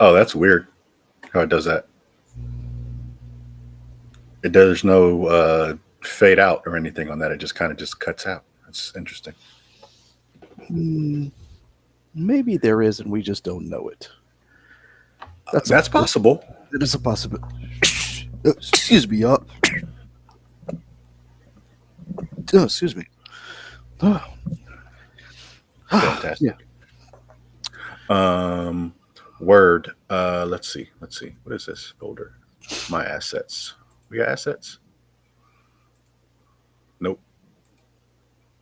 Oh, that's weird. How it does that? It does no fade out or anything on that. It just kind of just cuts out. That's interesting. Hmm, maybe there is, and we just don't know it. That's a That's possible. that is a possibility. Excuse me, y'all. Oh, excuse me. Oh, yeah. Fantastic. Um, Word. Let's see. Let's see. What is this folder? My assets. We got assets. Nope.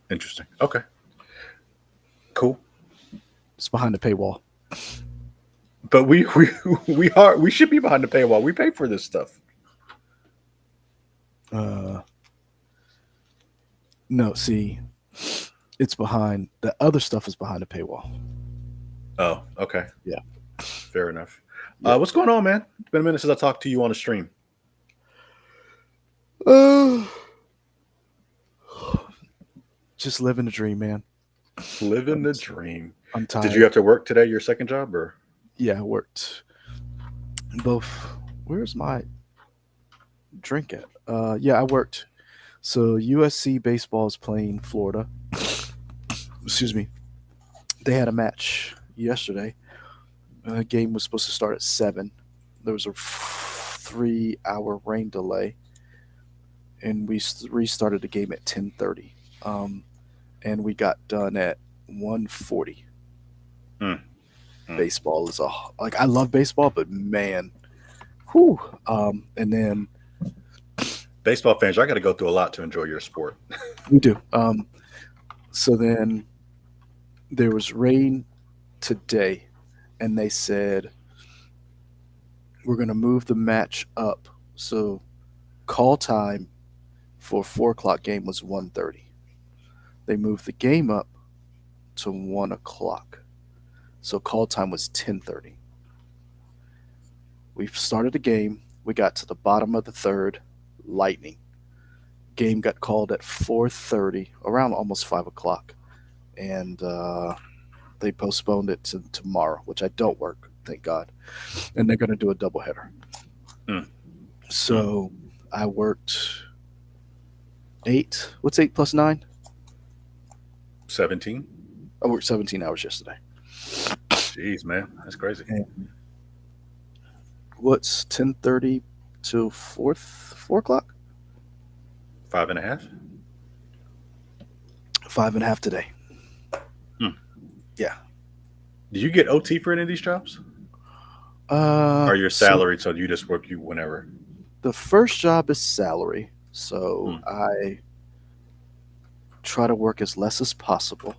Interesting. Okay. Cool. It's behind the paywall. But we should be behind the paywall. We pay for this stuff. Uh, no, see, it's behind the other stuff is behind the paywall. Oh, okay. Yeah, Fair enough. yeah. What's going on, man? It's been a minute since I talked to you on a stream. Uh, just living the dream, man. Living I'm the dream. I'm Did you tired. have to work today? Your second job, or Yeah, I worked both. Where's my drink at? Yeah, I worked. So USC baseball is playing Florida. Excuse me. They had a match yesterday. Game was supposed to start at 7. There was a 3-hour rain delay, and we restarted the game at 10:30. Um, and we got done at 1:40. mm, mm. Baseball is like I love baseball, but man, whew. And then Baseball fans, I got to go through a lot to enjoy your sport. we do. So then there was rain today, and they said we're going to move the match up. So call time for 4 o'clock game was 1:30. They moved the game up to 1 o'clock. So call time was 10:30. We started the game. We got to the bottom of the third, lightning. Game got called at 4:30, around almost 5 o'clock, and they postponed it to tomorrow, which I don't work, thank God. And they're going to do a doubleheader. Mm, mm. So I worked 8. What's 8 plus 9? 17. I worked 17 hours yesterday. Jeez, man, that's crazy. And what's 10:30 to 4 o'clock? 5.5. 5.5 today. Hmm. Yeah. Do you get OT for any of these jobs? Or your So salary, so you just work you whenever? the first job is salary. So Hmm. I try to work as less as possible.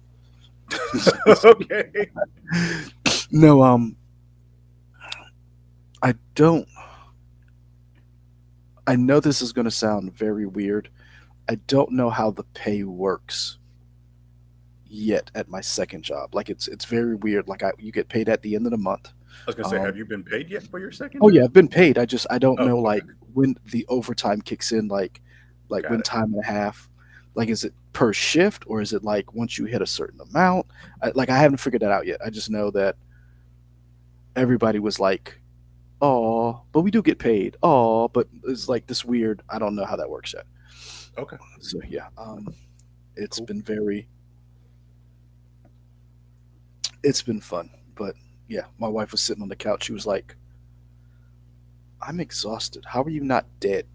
Okay. No, I don't. I know this is going to sound very weird. I don't know how the pay works yet at my second job. Like it's very weird. Like you get paid at the end of the month. I was gonna say, have Um, you been paid yet for your second oh yeah, job? I've been paid. I don't Oh, know okay, like when the overtime kicks in. Like got when it. time and a half. Like is it per shift or is it like once you hit a certain amount? I haven't figured that out yet. I just know that everybody was like, "Oh, but we do get paid." Oh, but it's like this weird. I don't know how that works yet. Okay, So yeah, it's cool. been very, it's been fun. But yeah, my wife was sitting on the couch. She was like, "I'm exhausted. How are you not dead?"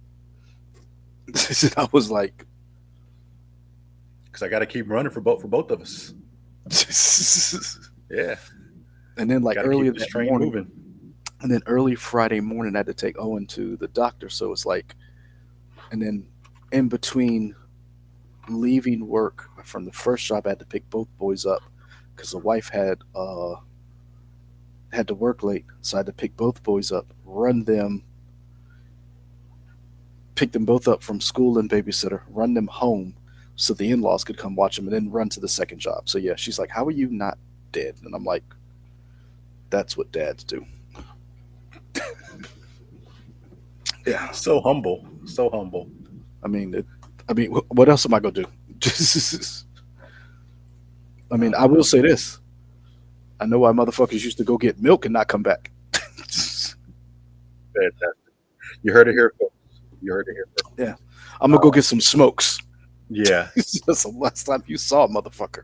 And I was like, Because I got to keep running for both of us. Yeah, and then like got to keep earlier this that train morning, moving. and then early Friday morning, I had to take Owen to the doctor. So it's like, and then in between leaving work from the first job, I had to pick both boys up because the wife had to work late, so I had to pick both boys up, run them, pick them both up from school and babysitter, run them home so the in-laws could come watch them, and then run to the second job. So yeah, she's like, "How are you not dead?" And I'm like, "That's what dads do." Yeah, So humble, so humble. I mean, what else am I gonna do? I mean, I will No, say this: I know why motherfuckers used to go get milk and not come back. Fantastic. You heard it here, folks. You heard it here first. Yeah, I'm gonna go get some smokes. Yeah, That's the last time you saw a motherfucker.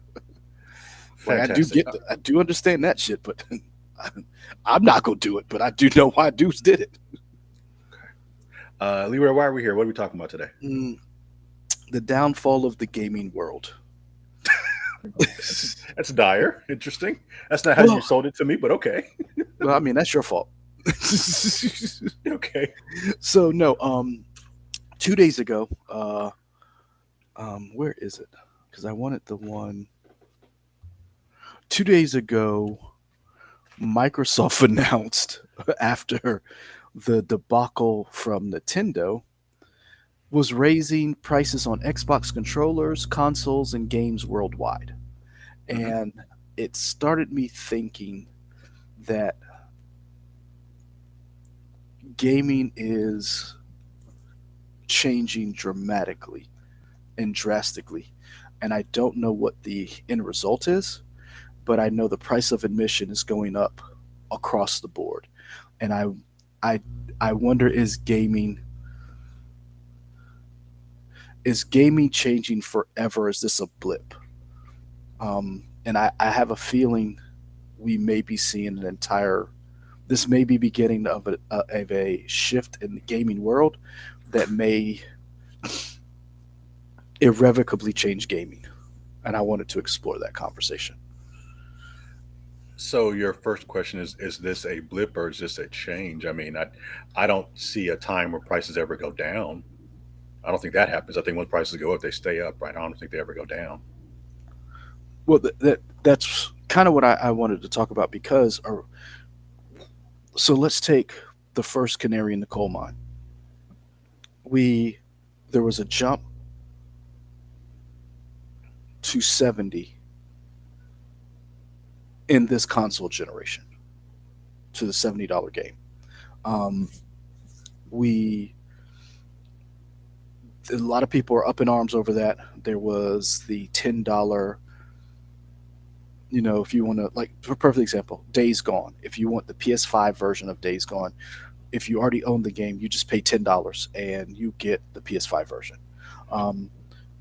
Like fantastic. I do understand that shit, but I'm not gonna do it. But I do know why dudes did it. Leroy, why are we here? What are we talking about today? The downfall of the gaming world. That's dire. Interesting. That's not how Well- you sold it to me, but okay. Well, I mean that's your fault. Okay. So no, 2 days ago, where is it? Because I wanted the one 2 days ago. Microsoft announced after the debacle from Nintendo was raising prices on Xbox controllers, consoles, and games worldwide. Mhm. And it started me thinking that gaming is changing dramatically and drastically. And I don't know what the end result is, but I know the price of admission is going up across the board. And I wonder, is gaming changing forever? Is this a blip? And I have a feeling we may be seeing this may be beginning of a shift in the gaming world that may irrevocably change gaming. And I wanted to explore that conversation. So your first question is this a blip or is this a change? I mean, I don't see a time where prices ever go down. I don't think that happens. I think when prices go up, they stay up, right? I don't think they ever go down. Well, that's kind of what I wanted to talk about because, so let's take the first canary in the coal mine. There was a jump to 70 in this console generation to the $70 game. Um, we a lot of people are up in arms over that. There was the $10, if you want to, like, for a perfect example, Days Gone. If you want the PS5 version of Days Gone, if you already own the game, you just pay $10 and you get the PS5 version,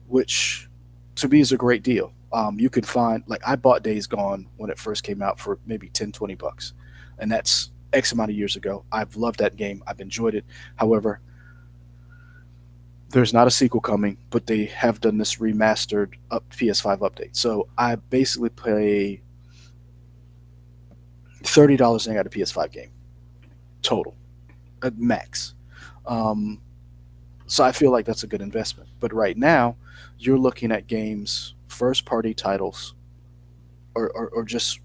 which to me is a great deal. You can find, like, I bought Days Gone when it first came out for maybe 10, $20, and that's X amount of years ago. I've loved that game. I've enjoyed it. However, there's not a sequel coming, but they have done this remastered PS5 update. So I basically pay $30 and I got a PS5 game total at max. So I feel like that's a good investment. But right now, you're looking at games, first party titles, or just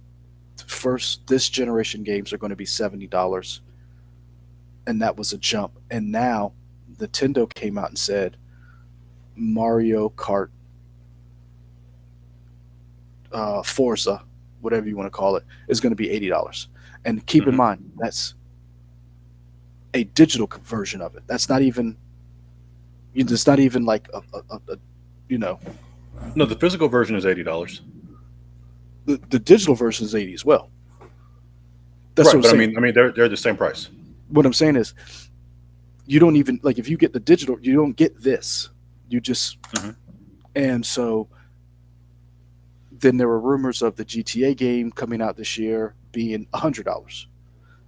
first this generation games are going to be $70, and that was a jump. And now Nintendo came out and said Mario Kart, Forza, whatever you want to call it, is going to be $80. And keep in Mhm. mind, that's a digital version of it. That's not even. It's not even like a No, the physical version is $80. the digital version is 80 as well. That's Right, what I'm but saying. I mean, they're the same price. What I'm saying is, you don't even, like, if you get the digital, you don't get this. You just Mhm. And so then there were rumors of the GTA game coming out this year being $100,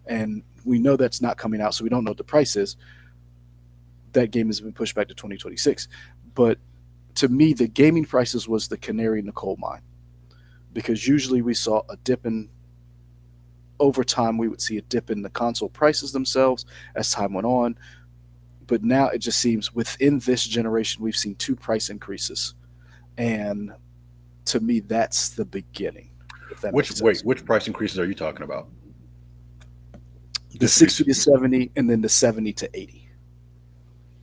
and we know that's not coming out, so we don't know what the price is. That game has been pushed back to 2026. But to me, the gaming prices was the canary in the coal mine, because usually we saw a dip in over time. We would see a dip in the console prices themselves as time went on. But now it just seems within this generation, we've seen two price increases. And to me, that's the beginning. If that makes sense. Which price increases are you talking about? The 60 to 70, and then the 70 to 80.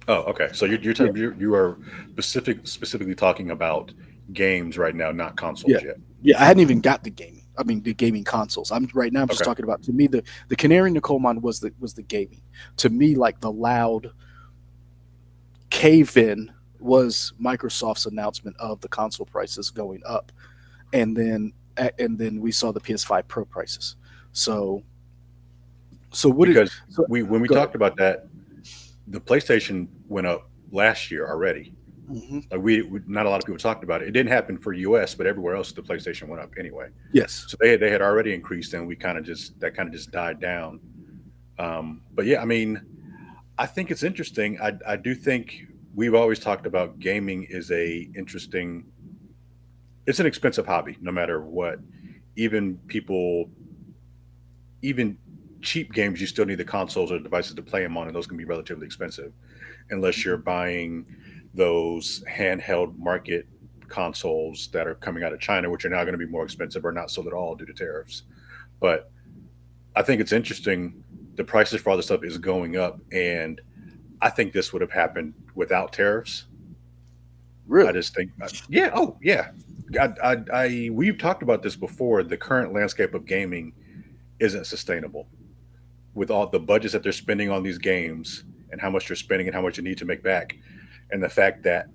Oh, okay. So Yeah. you are specifically talking about games right now, not consoles Yeah. yet. Yeah, I hadn't even got the gaming. I mean, the gaming consoles. I'm just Okay. talking about, to me, the canary in the coal mine was the gaming. To me, like, the loud cave in was Microsoft's announcement of the console prices going up, and then we saw the PS5 Pro prices. So So what did because so we when we go ahead. talked about that, the PlayStation went up last year already. Hmm. Like we not a lot of people talked about it. It didn't happen for US, but everywhere else the PlayStation went up anyway. Yes. So they had already increased, and we kind of just that kind of just died down. But yeah, I mean, I think it's interesting. I do think we've always talked about gaming is a interesting. It's an expensive hobby, no matter what. Even people, even cheap games, you still need the consoles or devices to play them on, and those can be relatively expensive unless you're Mhm. buying those handheld market consoles that are coming out of China, which are now going to be more expensive or not sold at all due to tariffs. But I think it's interesting. The prices for all this stuff is going up, and I think this would have happened without tariffs. I Really? just think, yeah, oh yeah. We've talked about this before. The current landscape of gaming isn't sustainable with all the budgets that they're spending on these games and how much they're spending and how much you need to make back, and the fact that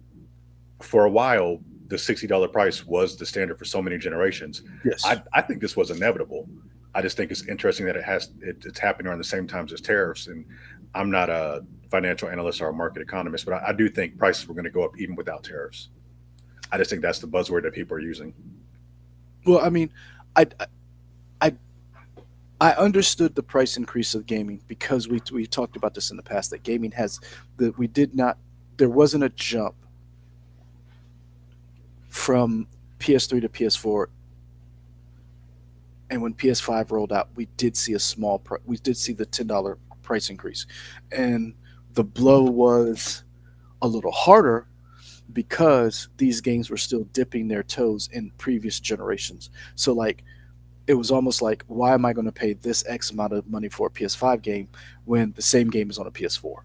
for a while the $60 price was the standard for so many generations. Yes. I think this was inevitable. I just think it's interesting that it's happening around the same times as tariffs. And I'm not a financial analyst or a market economist, but I do think prices were going to go up even without tariffs. I just think that's the buzzword that people are using. Well, I mean, I I I understood the price increase of gaming because we talked about this in the past that gaming has that we did not there wasn't a jump from PS3 to PS4, and when PS5 rolled out we did see we did see the $10 price increase, and the blow was a little harder because these games were still dipping their toes in previous generations. So like it was almost like, why am I going to pay this X amount of money for a PS5 game when the same game is on a PS4?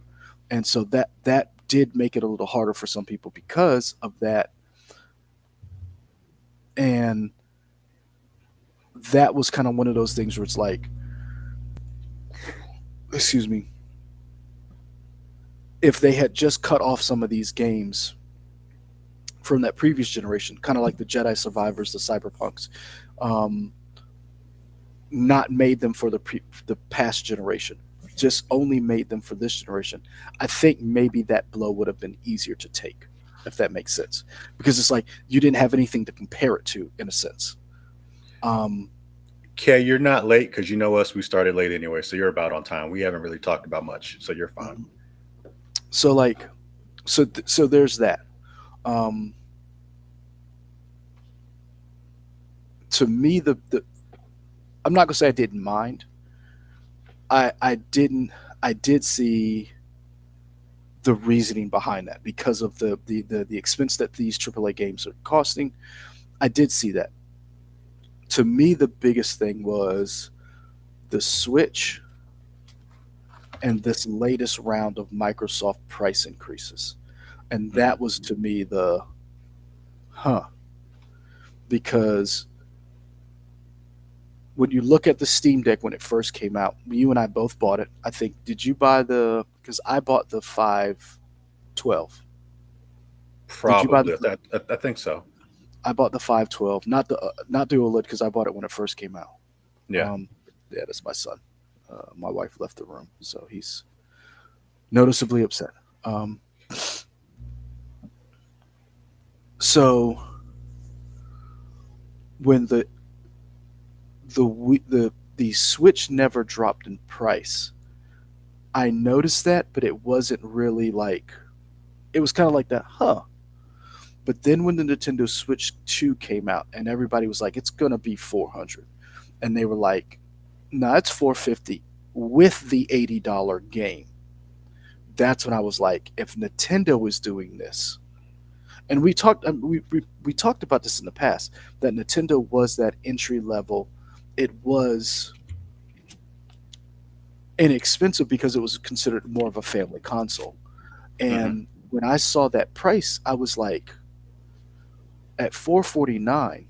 And so that did make it a little harder for some people because of that. And that was kind of one of those things where it's like, excuse me, if they had just cut off some of these games from that previous generation, kind of like the Jedi Survivors, the Cyberpunks, um, not made them for the past generation, just only made them for this generation, I think maybe that blow would have been easier to take, if that makes sense, because it's like you didn't have anything to compare it to in a sense. Um, Kay, you're not late because you know us. We started late anyway, so you're about on time. We haven't really talked about much, so you're fine. so like so there's that. Um, to me, the I'm not gonna say I didn't mind. I didn't. I did see the reasoning behind that because of the expense that these AAA games are costing. I did see that. To me, the biggest thing was the Switch and this latest round of Microsoft price increases. And Hmm. that was to me the huh, because when you look at the Steam Deck when it first came out, you and I both bought it. I think, did you buy because I bought the 512. Did you buy Probably, I think so. I bought the 512, not the OLED because I bought it when it first came out. Yeah. Um, yeah, that's my son. My wife left the room, so he's noticeably upset. Um, so when the Switch never dropped in price, I noticed that, but it wasn't really like it was kind of like that, huh? But then when the Nintendo Switch 2 came out and everybody was like, it's gonna be 400, and they were like, no, it's 450 with the $80 game. That's when I was like, if Nintendo is doing this, and we talked about this in the past, that Nintendo was that entry level. It was inexpensive because it was considered more of a family console. Hmm. And when I saw that price, I was like, at 449,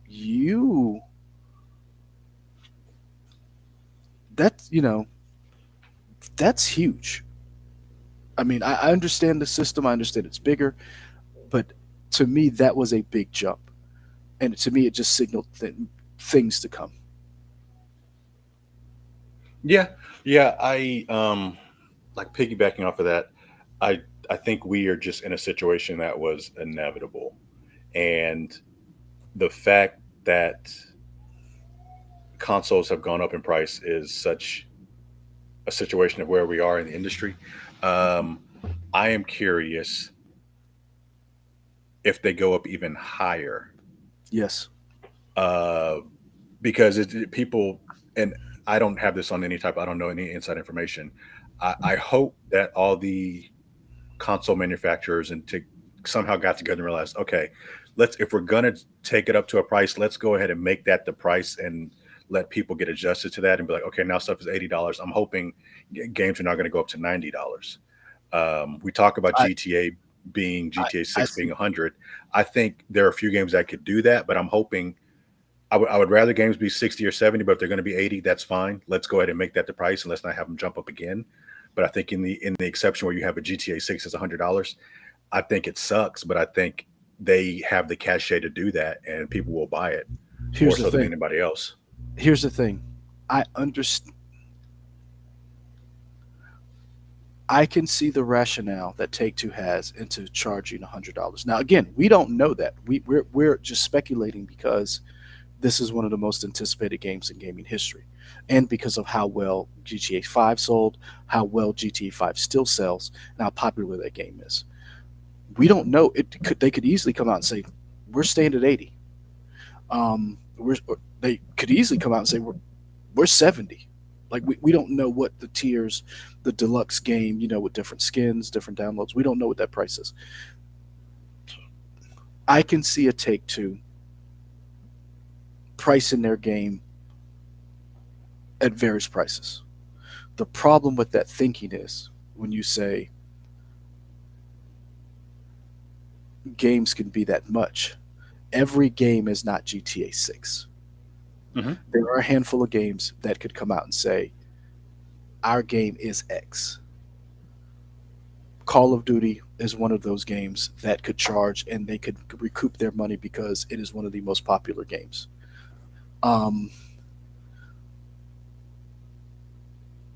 you that's that's huge. I mean, I understand the system. I understand it's bigger, but to me, that was a big jump, and to me, it just signaled things to come. Yeah, yeah. Like piggybacking off of that, I I think we are just in a situation that was inevitable, and the fact that consoles have gone up in price is such a situation of where we are in the industry. Um, I am curious if they go up even higher, Yes. uh, because people, and I don't have this on any type. I don't know any inside information. I hope that all the console manufacturers and to somehow got together and realized, okay, let's if we're gonna take it up to a price, let's go ahead and make that the price and let people get adjusted to that and be like, okay, now stuff is $80. I'm hoping games are not going to go up to $90. We talk about I I, GTA I 6 being see. 100. I think there are a few games that could do that, but I'm hoping I would rather games be 60 or 70, but if they're going to be 80, that's fine. Let's go ahead and make that the price and let's not have them jump up again. But I think in the exception where you have a GTA 6 is $100, I think it sucks, but I think they have the cachet to do that and people will buy it more Here's the so than thing. anybody else. Here's the thing. I understand. I can see the rationale that Take Two has into charging $100. Now, again, we don't know that. We're just speculating because this is one of the most anticipated games in gaming history, and because of how well GTA 5 sold, how well GTA 5 still sells, and how popular that game is. We don't know. They could easily come out and say we're staying at 80. They could easily come out and say we're 70. Like we don't know what the tiers, the deluxe game, with different skins, different downloads. We don't know what that price is. I can see a Take Two pricing their game at various prices. The problem with that thinking is when you say games can be that much, every game is not GTA 6. Hmm. There are a handful of games that could come out and say, our game is X. Call of Duty is one of those games that could charge and they could recoup their money because it is one of the most popular games. Um,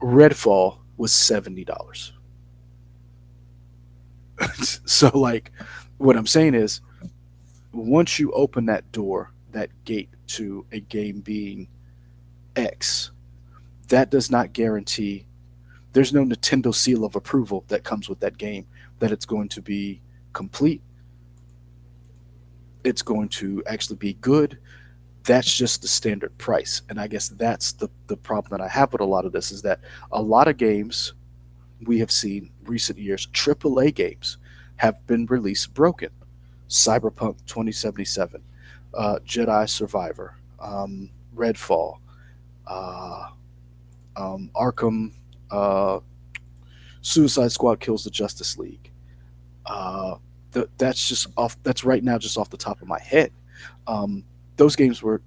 Redfall was $70. So, like, what I'm saying is, once you open that door, that gate to a game being X, that does not guarantee. There's no Nintendo seal of approval that comes with that game that it's going to be complete. It's going to actually be good. That's just the standard price. And I guess that's the problem that I have with a lot of this is that a lot of games we have seen recent years, AAA games, have been released broken. Cyberpunk 2077, Jedi Survivor, Redfall, uh, Arkham, uh, Suicide Squad kills the Justice League. Uh, that's just off. That's right now just off the top of my head. Um, those games were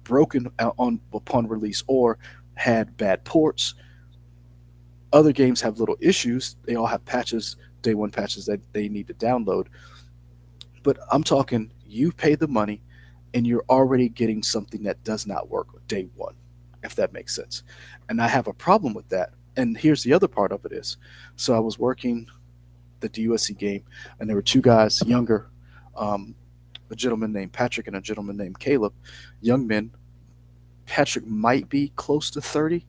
broken on upon release or had bad ports. Other games have little issues. They all have patches, day one patches that they need to download. But I'm talking you pay the money and you're already getting something that does not work day one, if that makes sense. And I have a problem with that. And here's the other part of it is so I was working the DUSC game, and there were two guys, younger, um, a gentleman named Patrick and a gentleman named Caleb, young men. Patrick might be close to 30.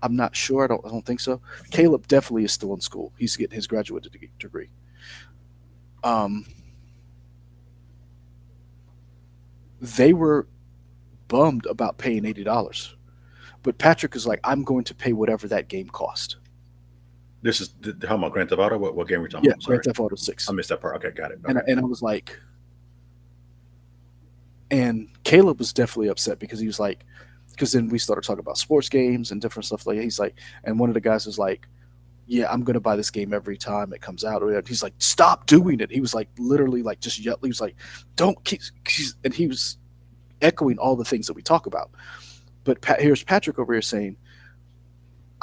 I'm not sure. I don't think so. Caleb definitely is still in school. He's getting his graduate degree. Um, they were bummed about paying $80, but Patrick is like, I'm going to pay whatever that game cost. This is the how about Grand Theft Auto? What game are we talking Yeah, about? I'm Grand sorry. Theft Auto I 6. missed that part. Okay, got it. And Okay. and I was like, and Caleb was definitely upset because he was like, because then we started talking about sports games and different stuff like that. He's like, and one of the guys was like, yeah, I'm gonna buy this game every time it comes out. Or whatever. He's like, stop doing it. He was like, literally, like, just yell. He was like, don't keep. And he was echoing all the things that we talk about. But here's Patrick over here saying,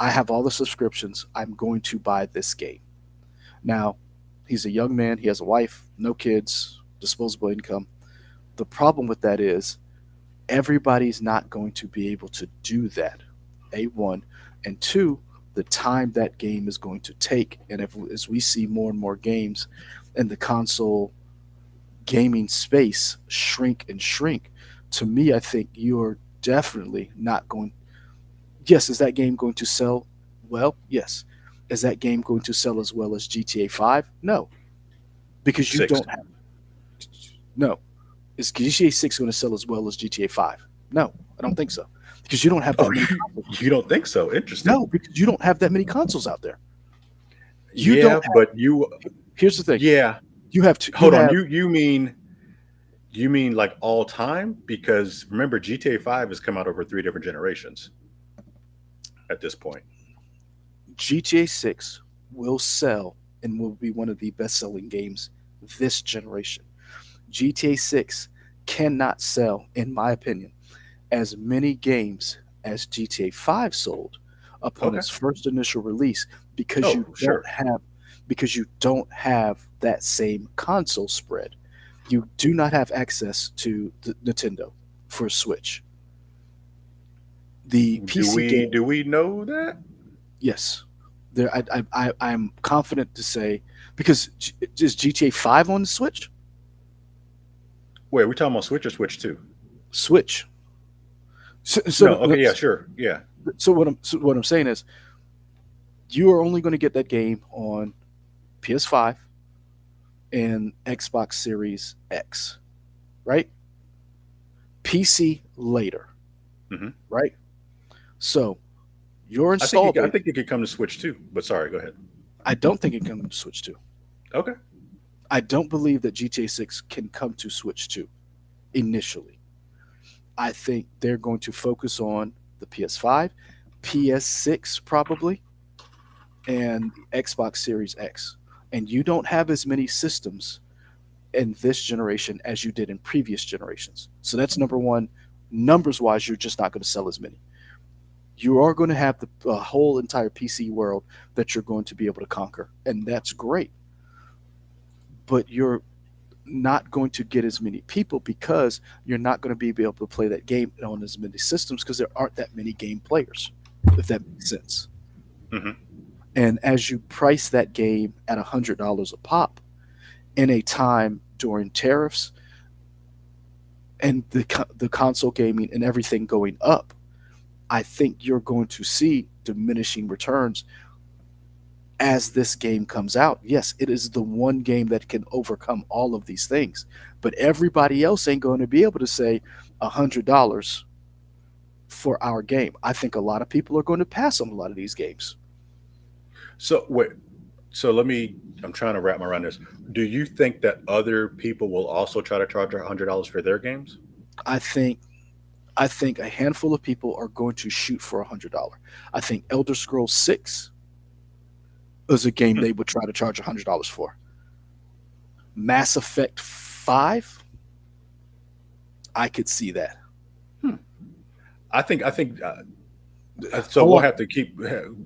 I have all the subscriptions. I'm going to buy this game. Now, he's a young man. He has a wife, no kids, disposable income. The problem with that is everybody's not going to be able to do that. A1. and two, the time that game is going to take. And if as we see more and more games in the console gaming space shrink and shrink, to me, I think you're definitely not going. Yes, is that game going to sell well? Yes. Is that game going to sell as well as GTA 5? No, because you Six. don't have. No. Is GTA 6 going to sell as well as GTA 5? No, I don't think so. Because you don't have Oh, that many you consoles. you don't think so? Interesting. No, because you don't have that many consoles out there. You Yeah, don't have. but you Here's the thing. yeah. You have to. You Hold on. have. You mean like all time? Because remember, GTA 5 has come out over three different generations at this point. GTA 6 will sell and will be one of the best selling games this generation. GTA 6 cannot sell, in my opinion, as many games as GTA 5 sold upon Okay. its first initial release because Oh, you don't sure. have that same console spread. You do not have access to the Nintendo for Switch. The Do PC we game, do we know that? yes, there. I'm confident to say because is GTA 5 on the Switch? Wait, are we talking about Switch or Switch 2? Switch. So, No. so, Okay. Yeah. Sure. Yeah. what I'm saying is you are only going to get that game on PS5 and Xbox Series X, right? PC later, hmm right? So your I think install I base, think it could come to Switch too. But sorry. Go ahead. I don't think it can Switch to. Okay. I don't believe that GTA 6 can come to Switch 2 initially. I think they're going to focus on the PS5, PS6 probably, and Xbox Series X. And you don't have as many systems in this generation as you did in previous generations. So that's number one. Numbers wise, you're just not going to sell as many. You are going to have the whole entire PC world that you're going to be able to conquer, and that's great. But you're not going to get as many people because you're not going to be able to play that game on as many systems because there aren't that many game players, if that makes sense. hmm And as you price that game at $100 a pop in a time during tariffs and the console gaming and everything going up, I think you're going to see diminishing returns as this game comes out. Yes, it is the one game that can overcome all of these things, but everybody else ain't going to be able to say $100 for our game. I think a lot of people are going to pass on a lot of these games. So wait. So let me. I'm trying to wrap my around this. Do you think that other people will also try to charge $100 for their games? I think I think a handful of people are going to shoot for $100. I think Elder Scrolls 6 is a game Hmm. they would try to charge $100 for. Mass Effect 5, I could see that. Hmm. I think so. Hold We'll on. have to keep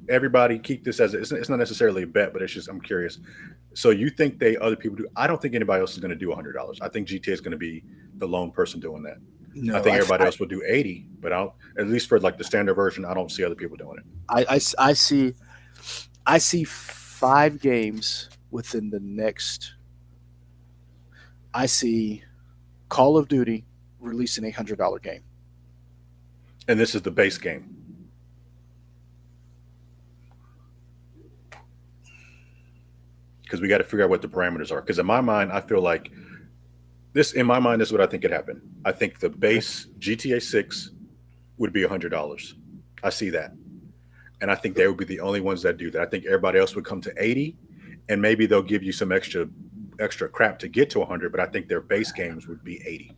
everybody keep this as it's not necessarily a bet, but it's just I'm curious. So you think they other people do? I don't think anybody else is going to do $100. I think GTA is going to be the lone person doing that. I No, think everybody else will do 80, but I don't. At least for like the standard version, I don't see other people doing it. I see I see 5 games within the next. I see Call of Duty releasing $100 game. And this is the base game. Because we got to figure out what the parameters are. Because in my mind, I feel like this. In my mind, this is what I think could happen. I think the Okay. base GTA 6 would be $100. I see that, and I think they would be the only ones that do that. I think everybody else would come to 80, and maybe they'll give you some extra crap to get to 100. But I think their base games would be 80.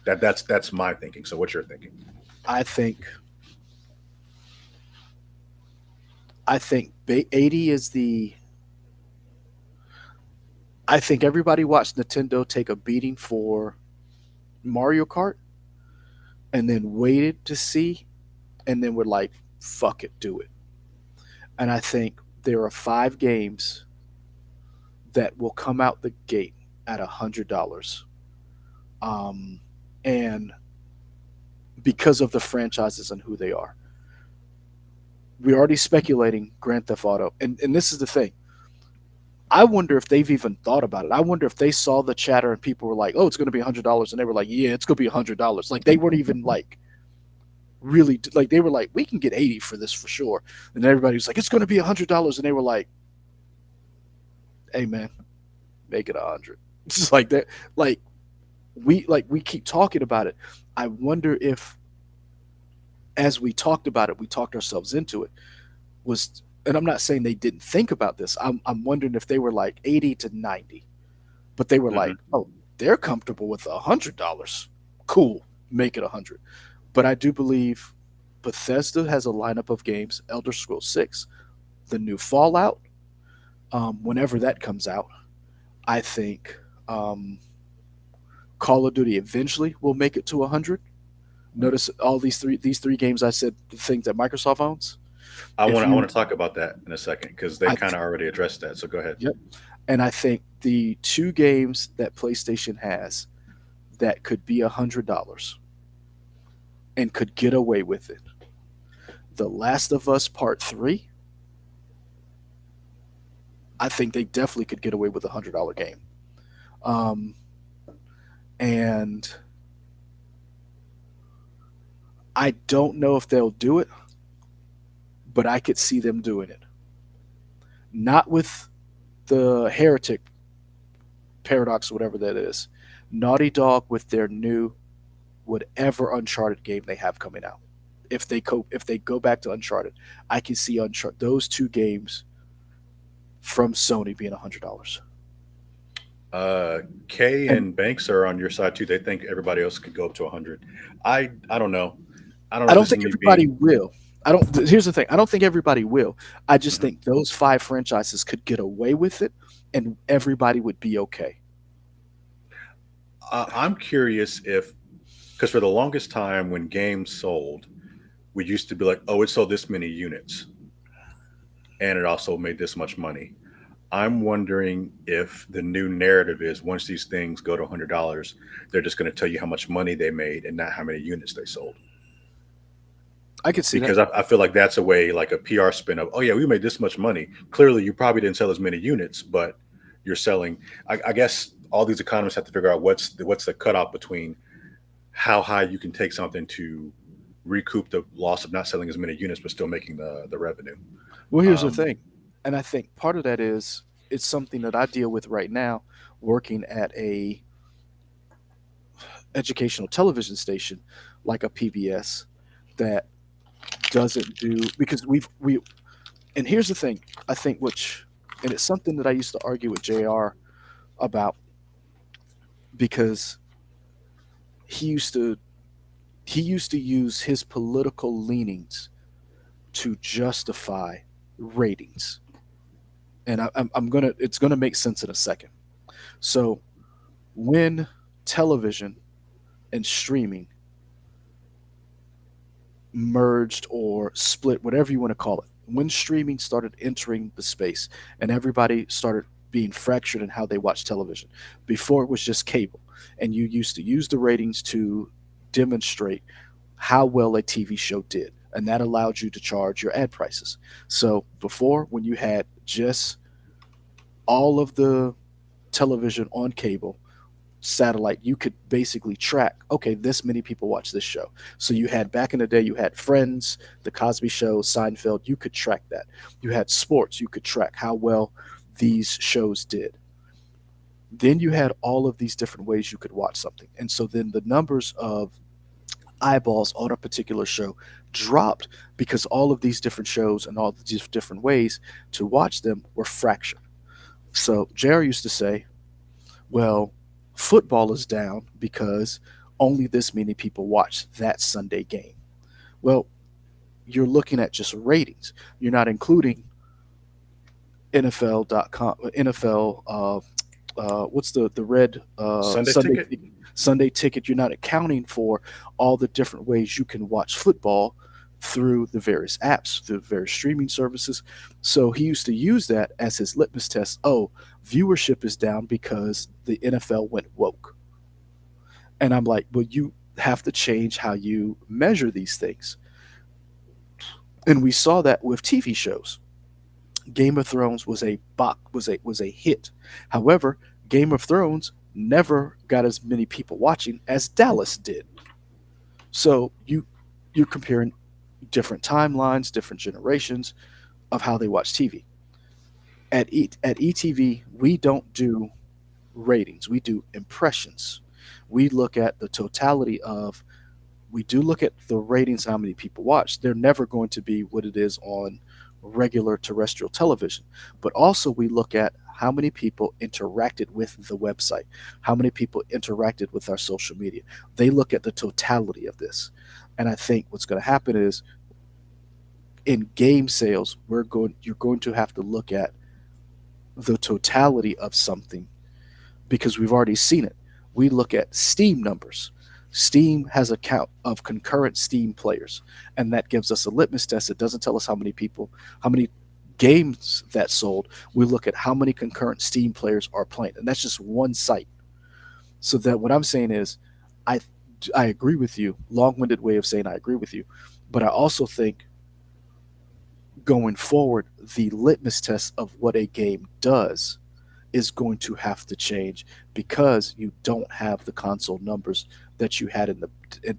That's my thinking. So what's your thinking? I think I think 80 is the. I think everybody watched Nintendo take a beating for Mario Kart and then waited to see and then were like, fuck it, do it. And I think there are 5 games that will come out the gate at $100. Um, and because of the franchises and who they are. we're already speculating Grand Theft Auto, and this is the thing. I wonder if they've even thought about it. I wonder if they saw the chatter and people were like, "Oh, it's going to be $100," and they were like, "Yeah, it's going to be $100." Like they weren't even like really like they were like, "We can get 80 for this for sure," and everybody was like, "It's going to be $100," and they were like, "Hey man, make it 100." It's just like that. Like we keep talking about it. I wonder if, as we talked about it, we talked ourselves into it. Was And I'm not saying they didn't think about this. I'm wondering if they were like 80 to 90, but they were like, Hmm. oh, they're comfortable with $100. Cool, make it 100. But I do believe Bethesda has a lineup of games: Elder Scrolls 6, the new Fallout. Whenever that comes out, I think um, Call of Duty eventually will make it to 100. Notice all these three games I said the things that Microsoft owns. I If want to I want you, to talk about that in a second because they I kind of already addressed that. So go ahead. Yep. And I think the two games that PlayStation has that could be $100 and could get away with it: The Last of Us Part 3. I think they definitely could get away with $100 game. Um, and I don't know if they'll do it, but I could see them doing it. Not with the Heretic Paradox, whatever that is. Naughty Dog with their new whatever Uncharted game they have coming out. If they go back to Uncharted, I can see Uncharted those two games from Sony being $100. Uh, Kay And and Banks are on your side too. They think everybody else could go up to 100. I don't know. I don't know I if don't this is think me everybody being. will. I don't. Here's the thing. I don't think everybody will. I just Mhm. think those five franchises could get away with it, and everybody would be okay. I'm curious if, because for the longest time when games sold, we used to be like, oh, it sold this many units and it also made this much money. I'm wondering if the new narrative is once these things go to $100, they're just going to tell you how much money they made and not how many units they sold. I could see that. Because I feel like that's a way, like a PR spin of, oh yeah, we made this much money. Clearly, you probably didn't sell as many units, but you're selling. I guess all these economists have to figure out what's the cutoff between how high you can take something to recoup the loss of not selling as many units but still making the revenue. Well, here's the Um, thing, and I think part of that is it's something that I deal with right now, working at a educational television station like a PBS that doesn't do because we and here's the thing I think which and it's something that I used to argue with JR about because he used to he used to use his political leanings to justify ratings. And I'm gonna it's gonna make sense in a second. So when television and streaming merged or split, whatever you want to call it, when streaming started entering the space and everybody started being fractured in how they watch television. Before it was just cable, and you used to use the ratings to demonstrate how well a TV show did, and that allowed you to charge your ad prices. So before, when you had just all of the television on cable, satellite, you could basically track, okay, this many people watch this show. So you had back in the day, you had Friends, The Cosby Show, Seinfeld, you could track that. You had sports, you could track how well these shows did. Then you had all of these different ways you could watch something. And so then the numbers of eyeballs on a particular show dropped because all of these different shows and all these different ways to watch them were fractured. So Jerry used to say, well, football is down because only this many people watch that Sunday game. Well, you're looking at just ratings. You're not including NFL.com, NFL, what's the red Sunday Sunday ticket. Sunday ticket. You're not accounting for all the different ways you can watch football through the various apps, through the various streaming services. So he used to use that as his litmus test. Oh, viewership is down because the NFL went woke. And I'm like, well, you have to change how you measure these things. And we saw that with TV shows. Game of Thrones was a hit. However, Game of Thrones never got as many people watching as Dallas did. So you're comparing different timelines, different generations of how they watch TV. At ETV, we don't do ratings. We do impressions. We look at the totality of we do look at the ratings, how many people watch. They're never going to be what it is on regular terrestrial television. But also, we look at how many people interacted with the website, how many people interacted with our social media. They look at the totality of this. And I think what's going to happen is in game sales, you're going to have to look at the totality of something because we've already seen it. We look at Steam numbers. Steam has a count of concurrent Steam players, and that gives us a litmus test. It doesn't tell us how many people, how many games that sold. We look at how many concurrent Steam players are playing, and that's just one site. So that what I'm saying is, I I agree with you. Long-winded way of saying I agree with you, but I also think going forward, the litmus test of what a game does is going to have to change because you don't have the console numbers that you had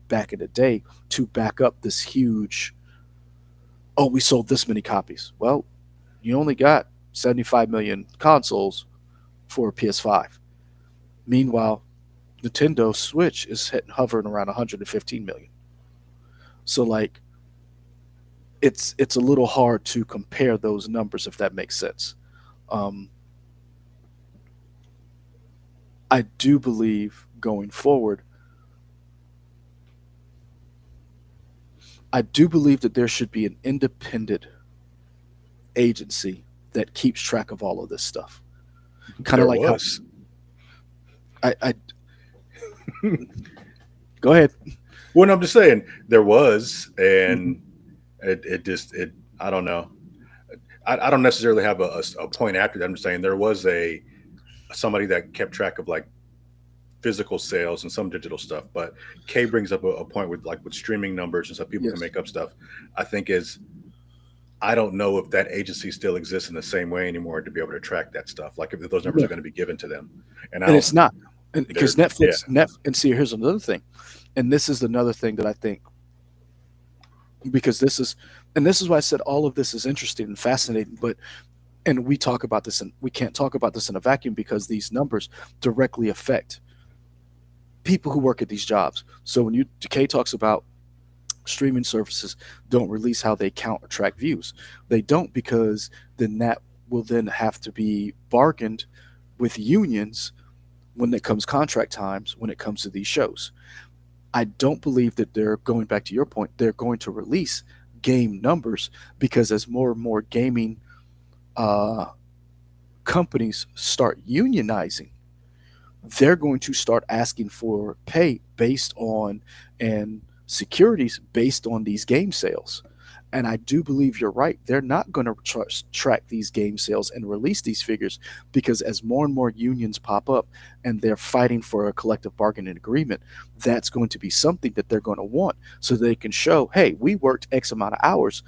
back in the day to back up this huge. Oh, we sold this many copies. Well, you only got 75 million consoles for a PS5. Meanwhile, Nintendo Switch is hovering around 115 million. So like it's a little hard to compare those numbers if that makes sense. Um, I do believe going forward, I do believe that there should be an independent agency that keeps track of all of this stuff. Kind of There like how was. I go ahead. Well, no, I'm just saying there was, Mhm. and it just it. I don't know. I don't necessarily have a point after that. I'm just saying there was a somebody that kept track of like physical sales and some digital stuff. But Kay brings up a point with like with streaming numbers and stuff. People can Yes. make up stuff. I think is I don't know if that agency still exists in the same way anymore to be able to track that stuff. Like if those numbers are No, going to be given to them, and I and don't. it's not. And They're because yeah. and see, here's another thing, and this is another thing that I think because this is why I said all of this is interesting and fascinating, but and we talk about this and we can't talk about this in a vacuum because these numbers directly affect people who work at these jobs. So when you Decay talks about streaming services don't release how they count or track views, they don't because then that will then have to be bargained with unions when it comes contract times when it comes to these shows. I don't believe that they're going back to your point, they're going to release game numbers because as more and more gaming uh, companies start unionizing, they're going to start asking for pay based on and securities based on these game sales. And I do believe you're right. They're not going to track these game sales and release these figures because as more and more unions pop up and they're fighting for a collective bargaining agreement, that's going to be something that they're going to want so they can show, hey, we worked X amount of hours.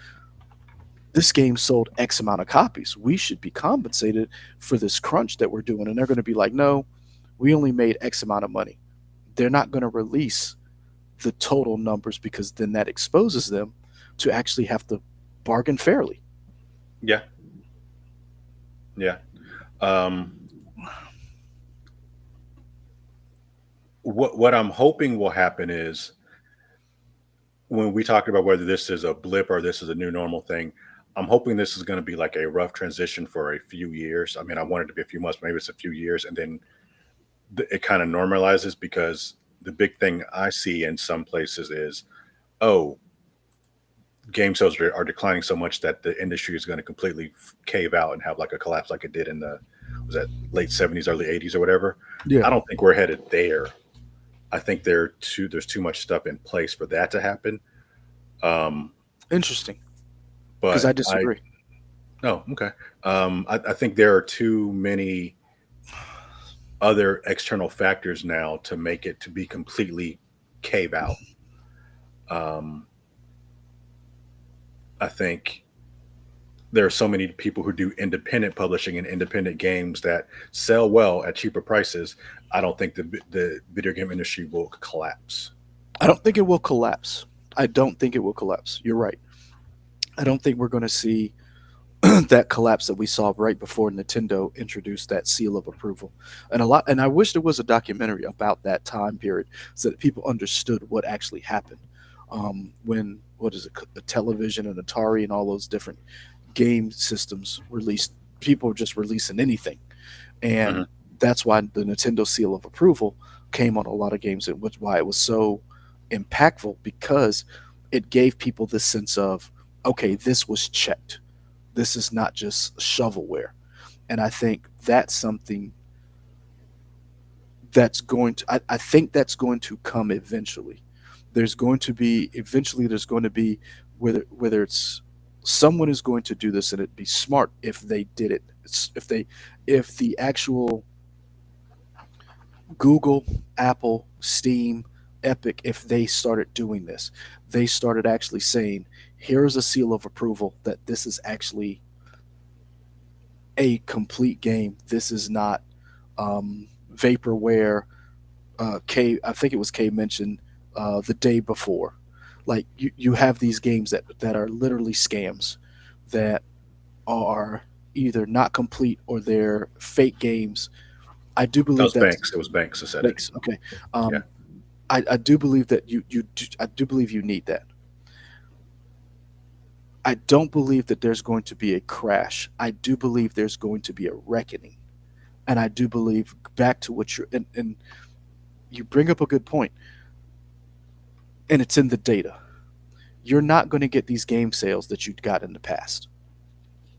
This game sold X amount of copies. We should be compensated for this crunch that we're doing. And they're going to be like, no, we only made X amount of money. They're not going to release the total numbers because then that exposes them to actually have to bargain fairly. Yeah. Yeah. Um, what I'm hoping will happen is when we talked about whether this is a blip or this is a new normal thing, I'm hoping this is going to be like a rough transition for a few years. I mean, I want it to be a few months, maybe it's a few years, and then it kind of normalizes because the big thing I see in some places is, oh, game sales are declining so much that the industry is going to completely cave out and have like a collapse like it did in the was that late 70s, early 80s or whatever. Yeah, I don't think we're headed there. I think there's too much stuff in place for that to happen. Um, interesting. Because but I I disagree. no okay. I think there are too many other external factors now to make it to be completely cave out. Um, I think there are so many people who do independent publishing and independent games that sell well at cheaper prices. I don't think the video game industry will collapse. I don't think it will collapse. I don't think it will collapse. You're right. I don't think we're going to see that collapse that we saw right before Nintendo introduced that seal of approval. And I wish there was a documentary about that time period so that people understood what actually happened. When what is it, the television and Atari and all those different game systems released, people were just releasing anything, and Mhm. that's why the Nintendo seal of approval came on a lot of games. It was why it was so impactful, because it gave people this sense of, okay, this was checked. This is not just shovelware. And I think that's something that's going to, I think that's going to come eventually. There's going to be, whether it's someone is going to do this, and it'd be smart if they did it. If the actual Google, Apple, Steam, Epic, if they started doing this, they started actually saying, here's a seal of approval that this is actually a complete game. This is not vaporware. I think it was K mentioned the day before. Like you have these games that are literally scams, that are either not complete or they're fake games. I do That believe was that's Banks. It was Banks that said it. thanks. Okay, Yeah. um, I do believe that I do believe you need that. I don't believe that there's going to be a crash. I do believe there's going to be a reckoning, and I do believe, back to what and you bring up a good point, and it's in the data. You're not going to get these game sales that you got in the past.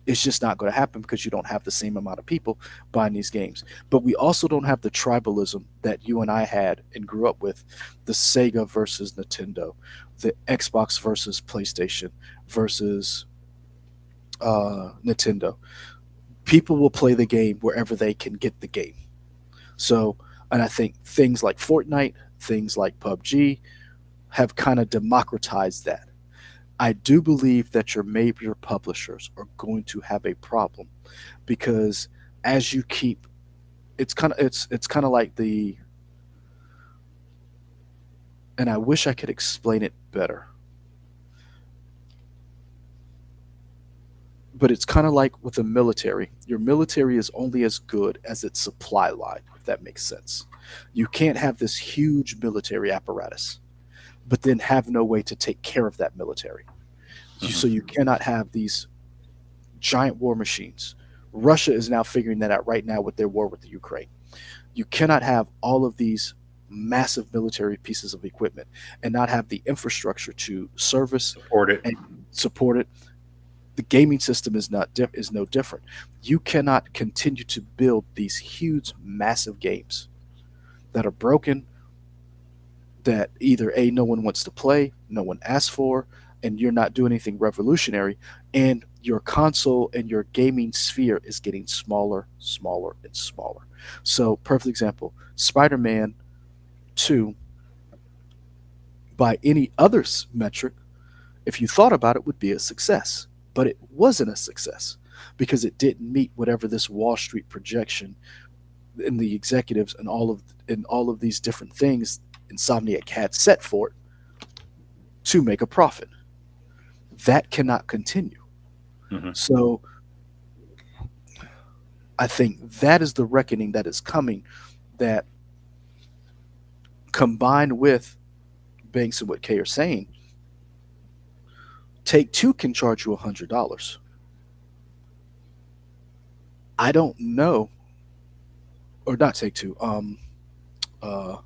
It's just not going to happen because you don't have the same amount of people buying these games. But we also don't have the tribalism that you and I had and grew up with, the Sega versus Nintendo, the Xbox versus PlayStation versus Nintendo. People will play the game wherever they can get the game. So, and I think things like Fortnite, things like PUBG have kind of democratized that. I do believe that your major publishers are going to have a problem, because as you keep, it's kind of like the, and I wish I could explain it better, but it's kind of like with the military. Your military is only as good as its supply line, if that makes sense. You can't have this huge military apparatus but then have no way to take care of that military. Hmm. So you cannot have these giant war machines. Russia is now figuring that out right now with their war with the Ukraine. You cannot have all of these massive military pieces of equipment and not have the infrastructure to service Support it. and support it. The gaming system is no different. You cannot continue to build these huge, massive games that are broken, that either a no one wants to play, no one asks for, and you're not doing anything revolutionary, and your console and your gaming sphere is getting smaller, smaller, and smaller. So, perfect example: Spider-Man 2, by any other metric, if you thought about it, would be a success, but it wasn't a success because it didn't meet whatever this Wall Street projection and the executives and all of these different things Insomniac had set for it to make a profit. That cannot continue. Hmm. So I think that is the reckoning that is coming. That, combined with Banks and what Kay are saying, Take Two can charge you $100. I don't know, or not Take Two. Uh,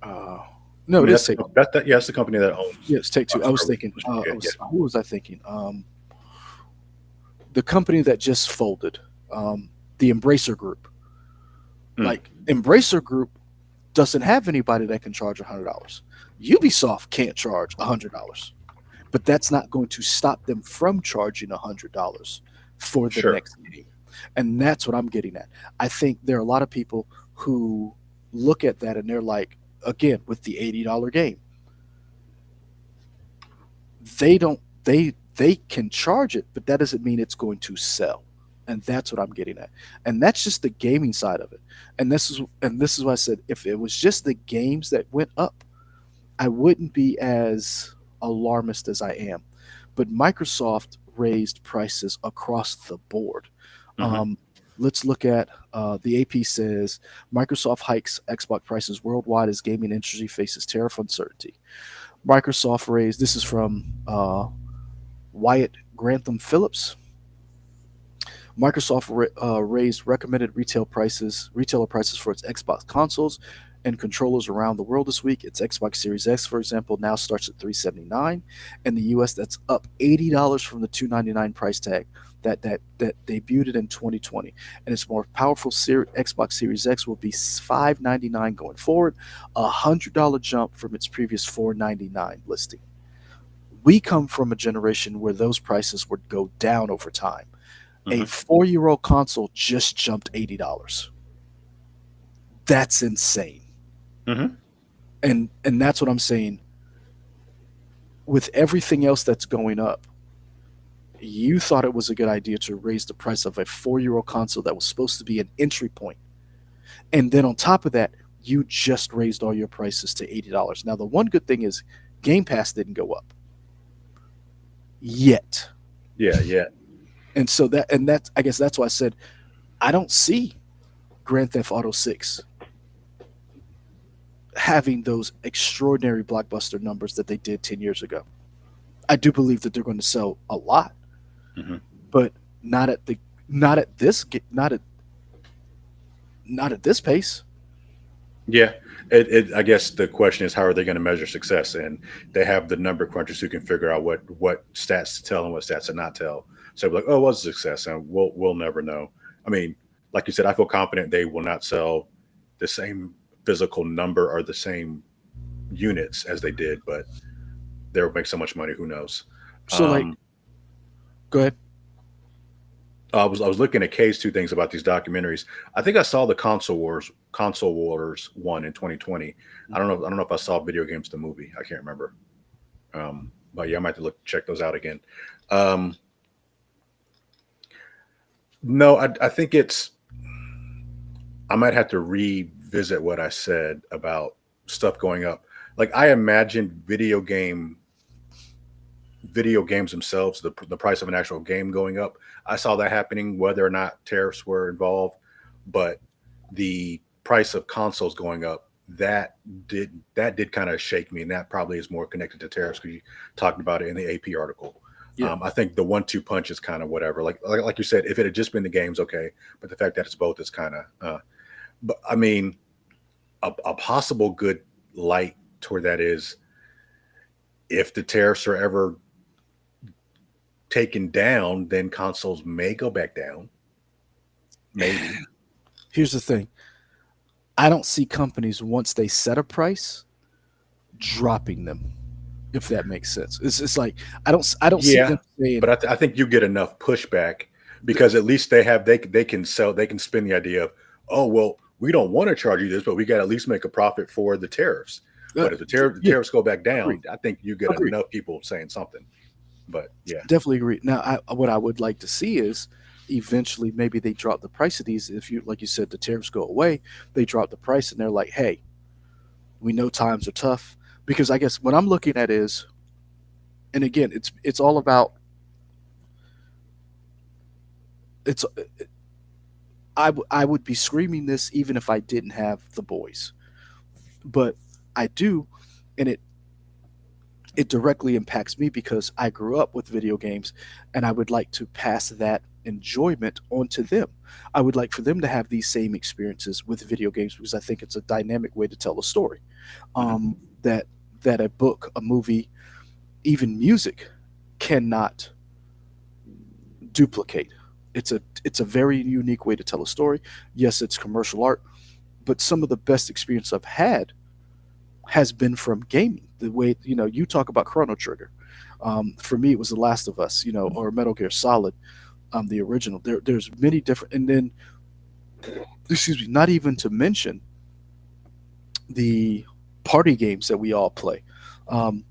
uh, I no, it mean, is that's Take. yeah, that's the company that owns Yes, Take Two. I was Rockstar, thinking. which we I get. Yeah. was Who was I thinking? The company that just folded, the Embracer Group. Mm. Like, Embracer Group doesn't have anybody that can charge $100. Ubisoft can't charge $100, but that's not going to stop them from charging $100 for the Sure. next game. And that's what I'm getting at. I think there are a lot of people who look at that and they're like, again, with the $80 game, they don't they can charge it, but that doesn't mean it's going to sell. And that's what I'm getting at. And that's just the gaming side of it. And this is why I said if it was just the games that went up, I wouldn't be as alarmist as I am. But Microsoft raised prices across the board. Hmm. Um, let's look at the AP says Microsoft hikes Xbox prices worldwide as gaming industry faces tariff uncertainty. Microsoft raised, this is from Wyatt Grantham Phillips. Microsoft raised recommended retailer prices for its Xbox consoles and controllers around the world this week. Its Xbox Series X, for example, now starts at $379. In the U.S., that's up $80 from the $299 price tag that debuted it in 2020. And its more powerful Xbox Series X will be $599 going forward, a $100 jump from its previous $499 listing. We come from a generation where those prices would go down over time. A Hmm. 4-year-old console just jumped $80. That's insane. Hmm. And that's what I'm saying. With everything else that's going up, you thought it was a good idea to raise the price of a 4-year-old console that was supposed to be an entry point. And then on top of that, you just raised all your prices to $80. Now the one good thing is Game Pass didn't go up yet. Yeah, yeah, And that's I guess that's why I said I don't see Grand Theft Auto 6 having those extraordinary blockbuster numbers that they did 10 years ago. I do believe that they're going to sell a lot, hmm, but not at the not at this not at this pace. yeah. I guess the question is, how are they going to measure success? And they have the number crunchers who can figure out what stats to tell and what stats to not tell. So like, oh, what's a success? And we'll never know. I mean, like you said, I feel confident they will not sell the same physical number or the same units as they did, but they'll make so much money. Who knows? So like Um, go ahead. I was looking at K's two things about these documentaries. I think I saw the Console Wars one in 2020. I don't know if I saw Video Games the movie. I can't remember. But yeah, I might have to check those out again. Um, no, I think it's I might have to revisit what I said about stuff going up. Like I imagine video games themselves, the price of an actual game going up. I saw that happening, whether or not tariffs were involved, but the price of consoles going up that did kind of shake me, and that probably is more connected to tariffs because you talked about it in the AP article. Yeah. I think the 1-2 punch is kind of whatever. Like you said, if it had just been the games, okay, but the fact that it's both is kind of. But I mean, a possible good light toward that is if the tariffs are ever taken down, then consoles may go back down. Maybe. Here's the thing. I don't see companies once they set a price dropping them, if that makes sense. It's like I don't see Yeah, them saying but I think you get enough pushback because at least they can sell, they can spin the idea of, oh well, we don't want to charge you this, but we got to at least make a profit for the tariffs. uh, But if the yeah, tariffs go back agree. down, I think you get Agree. enough people saying something. But yeah. Definitely agree. Now, what I would like to see is eventually maybe they drop the price of these. If you, like you said, the tariffs go away, they drop the price and they're like, hey, we know times are tough. Because I guess what I'm looking at is, and again, it's all about it's. I would be screaming this even if I didn't have the boys, but I do, and it directly impacts me because I grew up with video games and I would like to pass that enjoyment onto them. I would like for them to have these same experiences with video games because I think it's a dynamic way to tell a story. Mhm. That a book, a movie, even music cannot duplicate. It's a very unique way to tell a story. Yes, it's commercial art, but some of the best experience I've had has been from gaming. The way you talk about Chrono Trigger. For me, it was The Last of Us, or Metal Gear Solid, the original. There's many different, and then excuse me, not even to mention the party games that we all play. Um,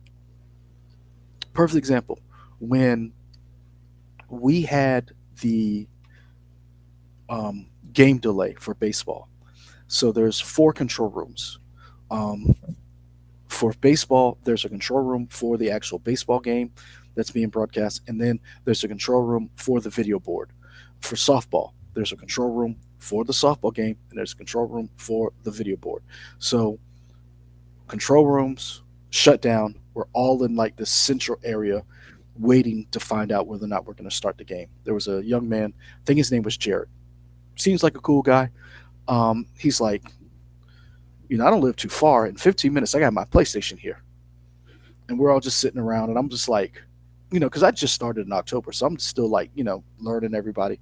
Perfect example. When we had the game delay for baseball, so there's four control rooms. Um, for baseball, there's a control room for the actual baseball game that's being broadcast, and then there's a control room for the video board. For softball, there's a control room for the softball game, and there's a control room for the video board. So control rooms shut down. We're all in like this central area waiting to find out whether or not we're going to start the game. There was a young man, I think his name was Jared. Seems like a cool guy. He's like, I don't live too far. In 15 minutes, I got my PlayStation here. And we're all just sitting around, and I'm just like, because I just started in October, so I'm still like, learning everybody.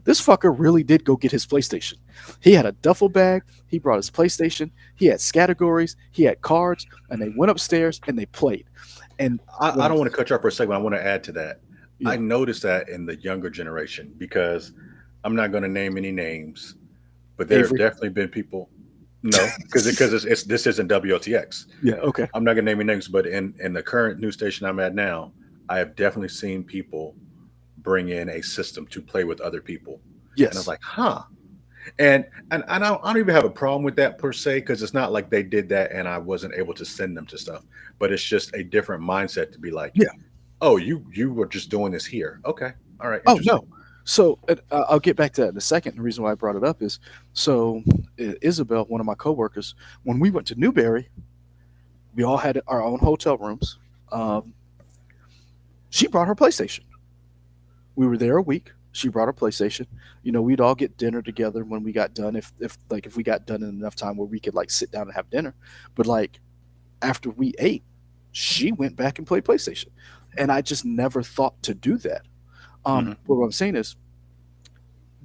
This fucker really did go get his PlayStation. He had a duffel bag. He brought his PlayStation. He had categories. He had cards, and they went upstairs and they played. And I don't want to cut you off for a second. I want to add to that. I yeah, noticed that in the younger generation because I'm not going to name any names, but there have Avery. definitely been people. No, because it's this isn't WOTX. Yeah. Okay. I'm not going to name any names, but in the current news station I'm at now, I have definitely seen people bring in a system to play with other people, and I was Yes. like, huh. And I don't even have a problem with that per se because it's not like they did that and I wasn't able to send them to stuff, but it's just a different mindset to be like, Yeah. oh, you were just doing this here, okay, all right, Oh interesting. no. So I'll get back to that in a second. The reason why I brought it up is so Isabel, one of my coworkers, when we went to Newberry, we all had our own hotel rooms. Um, she brought her PlayStation. We were there a week. She brought her PlayStation. We'd all get dinner together when we got done. If we got done in enough time where we could like sit down and have dinner. But like after we ate, she went back and played PlayStation, and I just never thought to do that. Hmm. But what I'm saying is,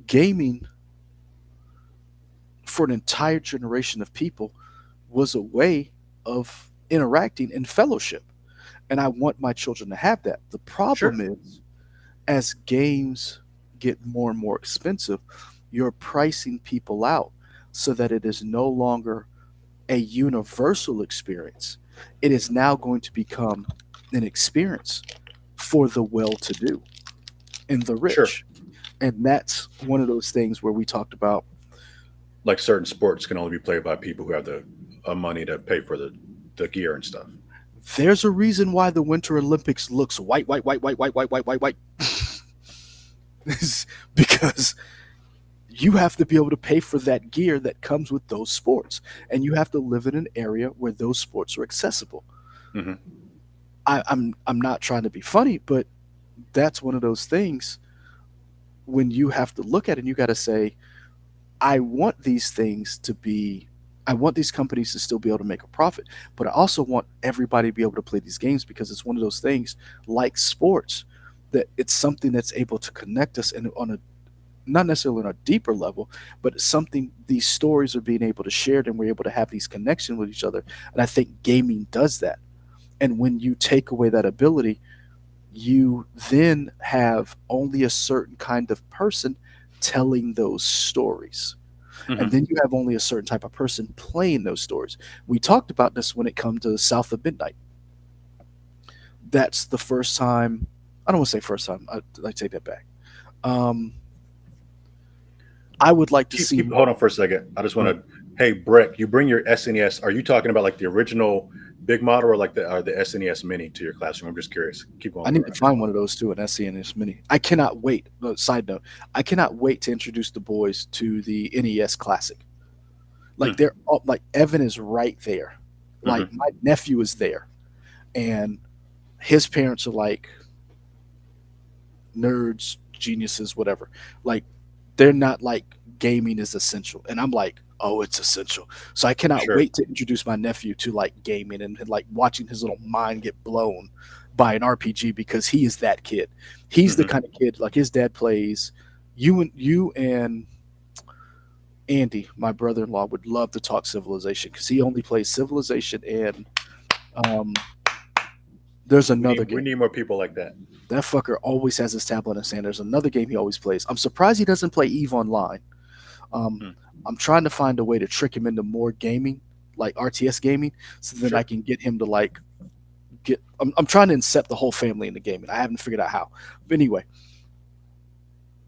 gaming for an entire generation of people was a way of interacting and fellowship, and I want my children to have that. The problem Sure. is, as games get more and more expensive, you're pricing people out so that it is no longer a universal experience. It is now going to become an experience for the well to do and the Sure. rich. And that's one of those things where we talked about Like certain sports can only be played by people who have the money to pay for the gear and stuff. there's a reason why the Winter Olympics looks white, white, white, white, white, white, white, white, white. It's because you have to be able to pay for that gear that comes with those sports. And you have to live in an area where those sports are accessible. Hmm. I'm not trying to be funny, but that's one of those things when you have to look at it and you got to say, I want these things to be, I want these companies to still be able to make a profit, but I also want everybody to be able to play these games because it's one of those things like sports that it's something that's able to connect us and on a not necessarily on a deeper level, but it's something these stories are being able to share and we're able to have these connections with each other. And I think gaming does that. And when you take away that ability, you then have only a certain kind of person telling those stories. And Hmm. then you have only a certain type of person playing those stories. We talked about this when it comes to South of Midnight. That's the first time. I don't want to say first time. I take that back. Um, I would like to Keep see. hold on for a second. I just want to. Hey, Brett, you bring your SNES. Are you talking about like the original big model or like the SNES Mini to your classroom? I'm just curious. Keep I going, need bro. to find one of those too, an SNES Mini. I cannot wait. Side note: I cannot wait to introduce the boys to the NES Classic. Like Hmm. they're all, like Evan is right there. Like Hmm. my nephew is there, and his parents are like nerds, geniuses, whatever. Like they're not like gaming is essential, and I'm like, oh, it's essential. So I cannot Sure. wait to introduce my nephew to like gaming and like watching his little mind get blown by an RPG because he is that kid. He's the Hmm. kind of kid like his dad plays. You and Andy, my brother-in-law, would love to talk Civilization because he only plays Civilization and um, there's We another need we game. need more people like that. That fucker always has his tablet in his hand. There's another game he always plays. I'm surprised he doesn't play Eve Online. Um, Hmm. I'm trying to find a way to trick him into more gaming, like RTS gaming, so that I Sure. can get him to like get. I'm trying to incept the whole family in the game, and I haven't figured out how. But anyway,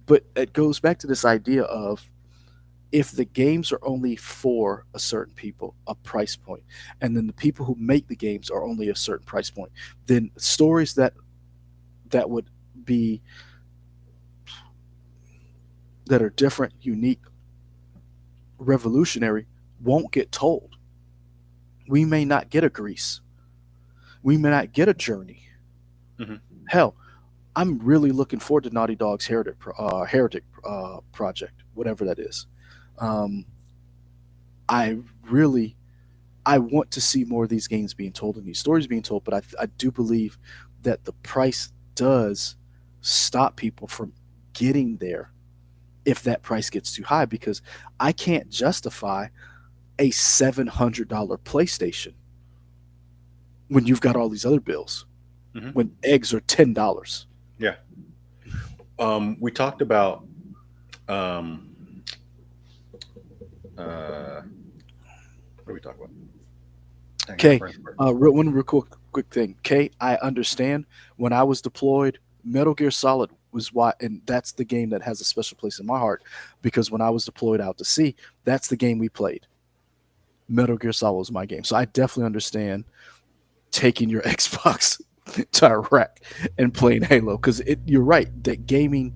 but it goes back to this idea of if the games are only for a certain people, a price point, and then the people who make the games are only a certain price point, then stories that would be that are different, unique, revolutionary won't get told. We may not get a Grease. We may not get a Journey. Mhm. Hell, I'm really looking forward to Naughty Dog's Heretic project, whatever that is. Um, I really I want to see more of these games being told and these stories being told, but I do believe that the price does stop people from getting there if that price gets too high because I can't justify a $700 PlayStation when you've got all these other bills, Mhm. when eggs are $10. Yeah. We talked about um, what do we talk about? Dang, my Okay, brain's working. real quick thing. Okay, I understand when I was deployed, Metal Gear Solid was why, and that's the game that has a special place in my heart because when I was deployed out to sea, that's the game we played. Metal Gear Solid was my game, so I definitely understand taking your Xbox to Iraq and playing Halo because it. You're right that gaming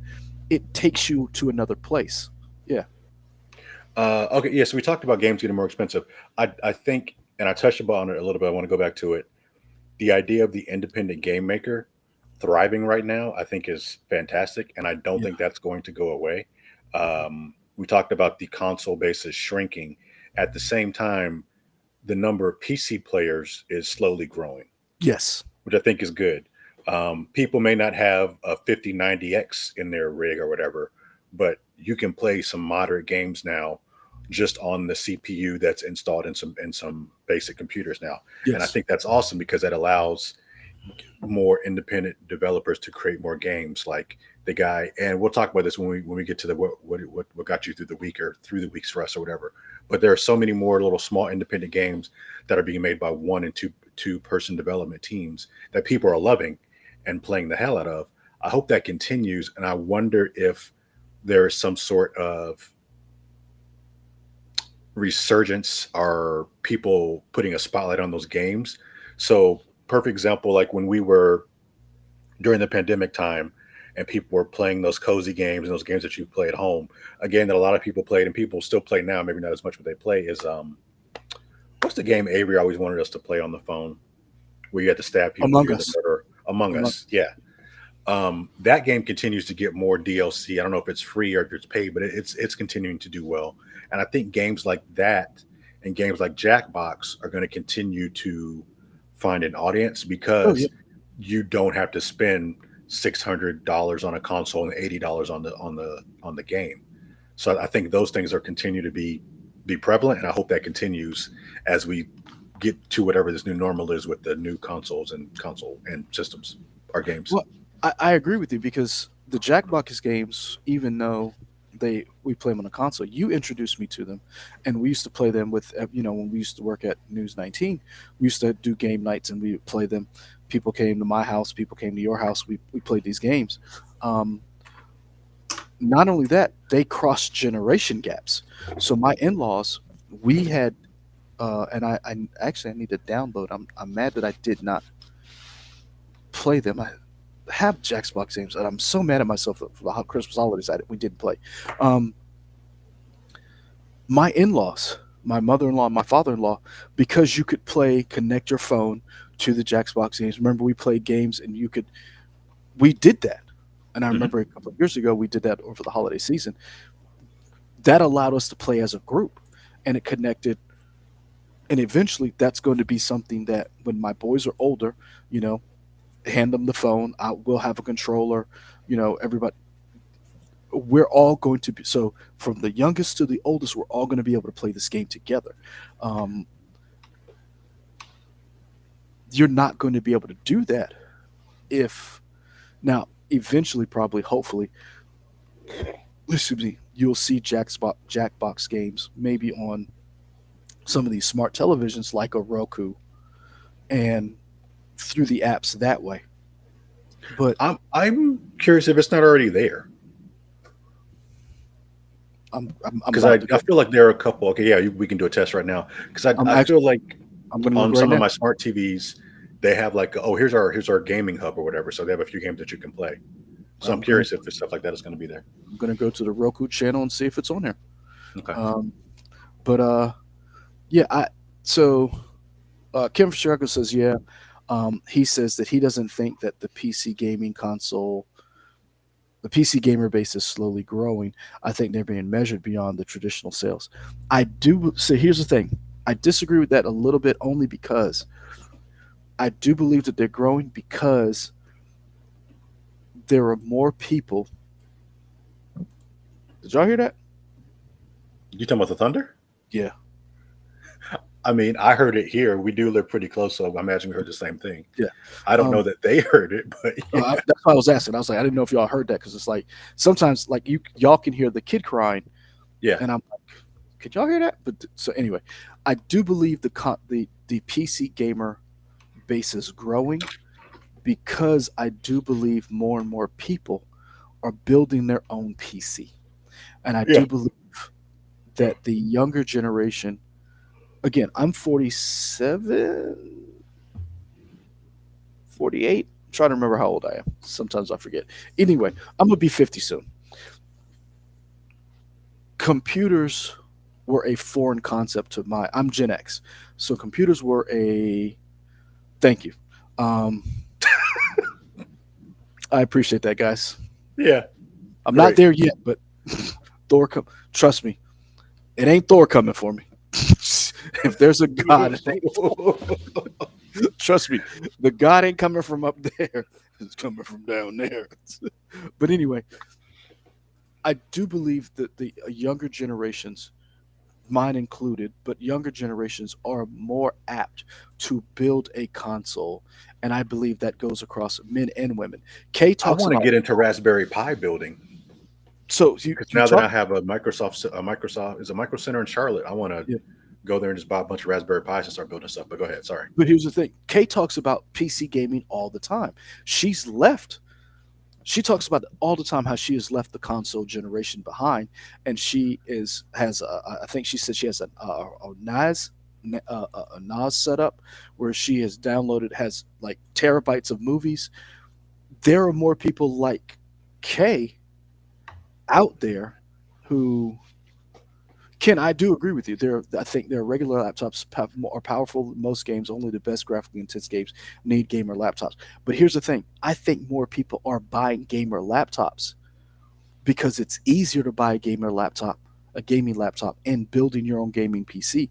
it takes you to another place. Yeah. Okay, yeah. So we talked about games getting more expensive. I think, and I touched upon it a little bit. I want to go back to it. The idea of the independent game maker thriving right now, I think, is fantastic, and I don't Yeah. think that's going to go away. We talked about the console basis shrinking. At the same time, the number of PC players is slowly growing, Yes. which I think is good. People may not have a 5090X in their rig or whatever, but you can play some moderate games now just on the CPU that's installed in some basic computers now. And I Yes. think that's awesome because that allows more independent developers to create more games like the guy, and we'll talk about this when we get to the what got you through the week or through the weeks for us or whatever. But there are so many more little small independent games that are being made by one and two person development teams that people are loving and playing the hell out of. I hope that continues, and I wonder if there is some sort of resurgence or people putting a spotlight on those games. So perfect example, like when we were during the pandemic time and people were playing those cozy games and those games that you play at home. A game that a lot of people played and people still play now, maybe not as much, but they play is what's the game Avery always wanted us to play on the phone where you had to stab people, Among you're the Us. murderer. Among Among Us, yeah. That game continues to get more DLC. I don't know if it's free or if it's paid, but it's continuing to do well. And I think games like that and games like Jackbox are going to continue to find an audience Oh yeah. because you don't have to spend $600 on a console and $80 on the game. So I think those things are continue to be prevalent, and I hope that continues as we get to whatever this new normal is with the new consoles and console and systems or games. Well, I agree with you because the Jackbox games, even though we play them on a console, you introduced me to them, and we used to play them with when we used to work at News 19, we used to do game nights and we would play them. People came to my house, people came to your house. We played these games. Um, Not only that, they cross generation gaps. So my in laws, we had, and I actually I need to download. I'm mad that I did not play them. I have Jackbox games, and I'm so mad at myself for the Christmas holidays we didn't play. Um, my in-laws, my mother-in-law, my father-in-law, because you could connect your phone to the Jackbox games. Remember, we played games, and we did that. And I Hmm. remember a couple of years ago, we did that over the holiday season. That allowed us to play as a group, and it connected. And eventually, that's going to be something that when my boys are older, you know, hand them the phone. We'll have a controller. Everybody, we're all going to be so from the youngest to the oldest, we're all going to be able to play this game together. Um, you're not going to be able to do that if now eventually, probably, hopefully, excuse me, you'll see Jackbox games maybe on some of these smart televisions like a Roku, and through the apps that way. But I'm curious if it's not already there I'm because about to I go. feel like there are a couple. Okay, yeah, we can do a test right now because I'm I actually feel like I'm gonna look on right some of now. my smart TVs they have like, oh, here's our gaming hub or whatever. So they have a few games that you can play. So I'm I'm gonna curious if stuff like that is going to be there. I'm gonna go to the Roku channel and see if it's on there. Okay. Um, but yeah, I so Kim Sherko says yeah. He says that he doesn't think that the PC gamer base is slowly growing. I think they're being measured beyond the traditional sales. I do. So here's the thing. I disagree with that a little bit only because I do believe that they're growing because there are more people. Did y'all hear that? You talking about the Thunder? Yeah. I mean, I heard it here. We do live pretty close, so I imagine we heard the same thing. Yeah. I don't know Um, that they heard it, but yeah. that's why I was asking. I was like, I didn't know if y'all heard that because it's like sometimes like y'all can hear the kid crying, Yeah. and I'm like, could y'all hear that? But so anyway, I do believe the PC gamer base is growing because I do believe more and more people are building their own PC, and I Yeah. do believe that the younger generation. Again, I'm 47, 48. I'm trying to remember how old I am. Sometimes I forget. Anyway, I'm gonna be 50 soon. Computers were a foreign concept to my. I'm Gen X, so computers were a. Thank you. Um, I appreciate that, guys. Yeah. I'm not Great. there yet, but Thor come. Trust me, it ain't Thor coming for me. If there's a God, it ain't. Trust me, the God ain't coming from up there. It's coming from down there. But anyway, I do believe that the younger generations, mine included, but younger generations are more apt to build a console, and I believe that goes across men and women. Kay I talks want to about get into Raspberry Pi building so because you now that talk I have a Microsoft is a Micro Center in Charlotte, I want to yeah, go there and just buy a bunch of Raspberry Pis and start building stuff. But go ahead. Sorry. but here's the thing. Kay talks about PC gaming all the time. She's left she talks about all the time how she has left the console generation behind, and she is has I think she said she has a NAS a NAS setup where she has downloaded has like terabytes of movies. There are more people like Kay out there who Ken, I do agree with you. I think their regular laptops are powerful than most games. Only the best graphically intense games need gamer laptops. But here's the thing: I think more people are buying gamer laptops because it's easier to buy a gaming laptop, and building your own gaming PC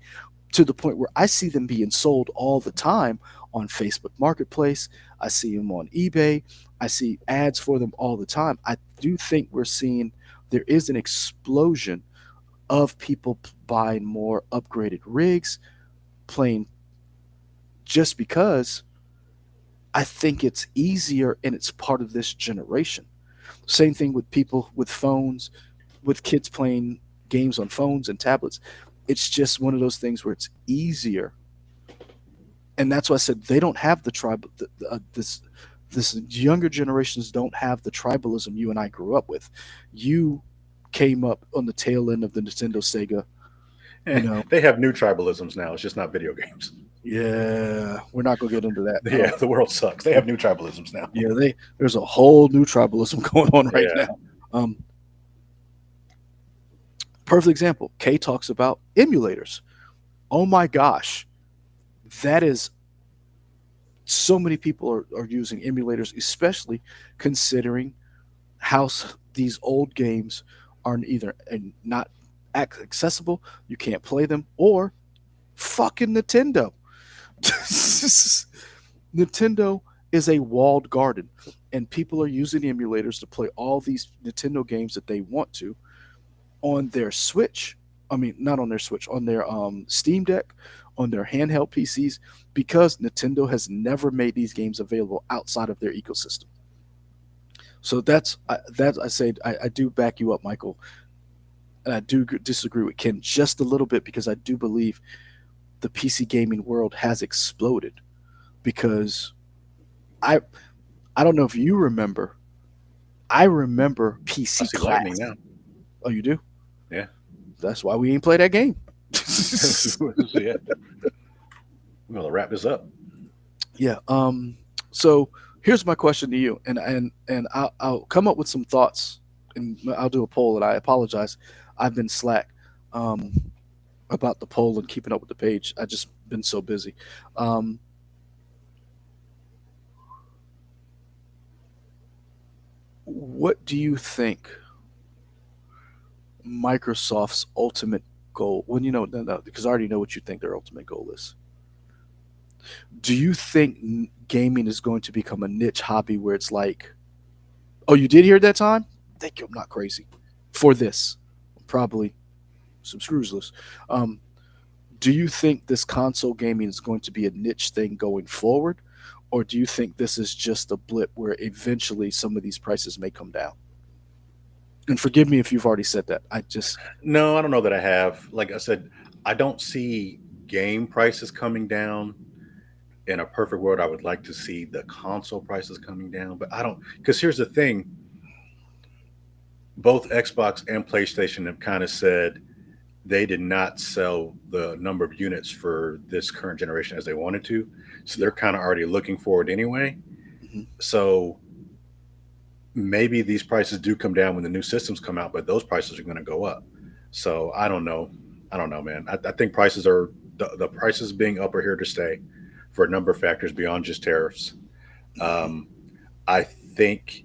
to the point where I see them being sold all the time on Facebook Marketplace. I see them on eBay. I see ads for them all the time. I do think we're seeing there is an explosion of people buying more upgraded rigs, playing just because I think it's easier and it's part of this generation. Same thing with people with phones, with kids playing games on phones and tablets. It's just one of those things where it's easier, and that's why I said they don't have the tribe. This younger generations don't have the tribalism you and I grew up with. You came up on the tail end of the Nintendo Sega. You know, They have new tribalisms now. It's just not video games. yeah, we're not gonna get into that. Yeah, the world sucks. They have new tribalisms now. Yeah, there's a whole new tribalism going on right Yeah. now. Um, Perfect example. Kay talks about emulators. Oh my gosh, that is so many people are using emulators, especially considering how these old games are either not accessible, you can't play them, or fucking Nintendo. Nintendo is a walled garden, and people are using emulators to play all these Nintendo games that they want to on their Switch. I mean, not on their Switch, on their Steam Deck, on their handheld PCs, because Nintendo has never made these games available outside of their ecosystem. So that I say I do back you up, Michael, and I do disagree with Ken just a little bit because I do believe the PC gaming world has exploded because I I don't know if you remember. I remember I PC see lightning Classic. now. Oh, you do? Yeah. That's why we ain't play that game. So, yeah. We're gonna wrap this up. Yeah. So here's my question to you, and I'll come up with some thoughts, and I'll do a poll. And I apologize, I've been slack um, about the poll and keeping up with the page. I just been so busy. Um, what do you think Microsoft's ultimate goal? Well, no, no, because I already know what you think their ultimate goal is. Do you think gaming is going to become a niche hobby where it's like, oh, you did hear it that time? Thank you. I'm not crazy for this. Probably some screws loose. Um, do you think this console gaming is going to be a niche thing going forward, or do you think this is just a blip where eventually some of these prices may come down? And forgive me if you've already said that. I just No, I don't know that I have. Like I said, I don't see game prices coming down. In a perfect world, I would like to see the console prices coming down, but I don't. Because here's the thing: both Xbox and PlayStation have kind of said they did not sell the number of units for this current generation as they wanted to, so yeah. they're kind of already looking forward anyway. Mhm. So maybe these prices do come down when the new systems come out, but those prices are going to go up. So I don't know. I don't know, man. I think prices are the prices being up are here to stay for a number of factors beyond just tariffs. Mhm. Um, I think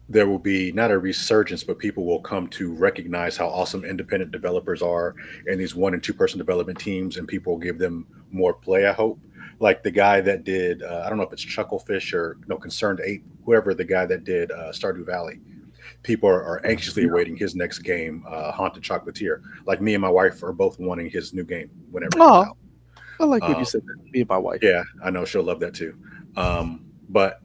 there will be not a resurgence, but people will come to recognize how awesome independent developers are and these 1 and 2 person development teams, and people will give them more play. I hope, like the guy that did, I don't know if it's Chucklefish or no Concerned Ape, whoever the guy that did Stardew Valley. People are anxiously Yeah. awaiting his next game, Haunted Chocolatier. Like me and my wife are both wanting his new game whenever it comes Oh, out. I like when you Um, said that. Me and my wife. yeah, I know she'll love that too. But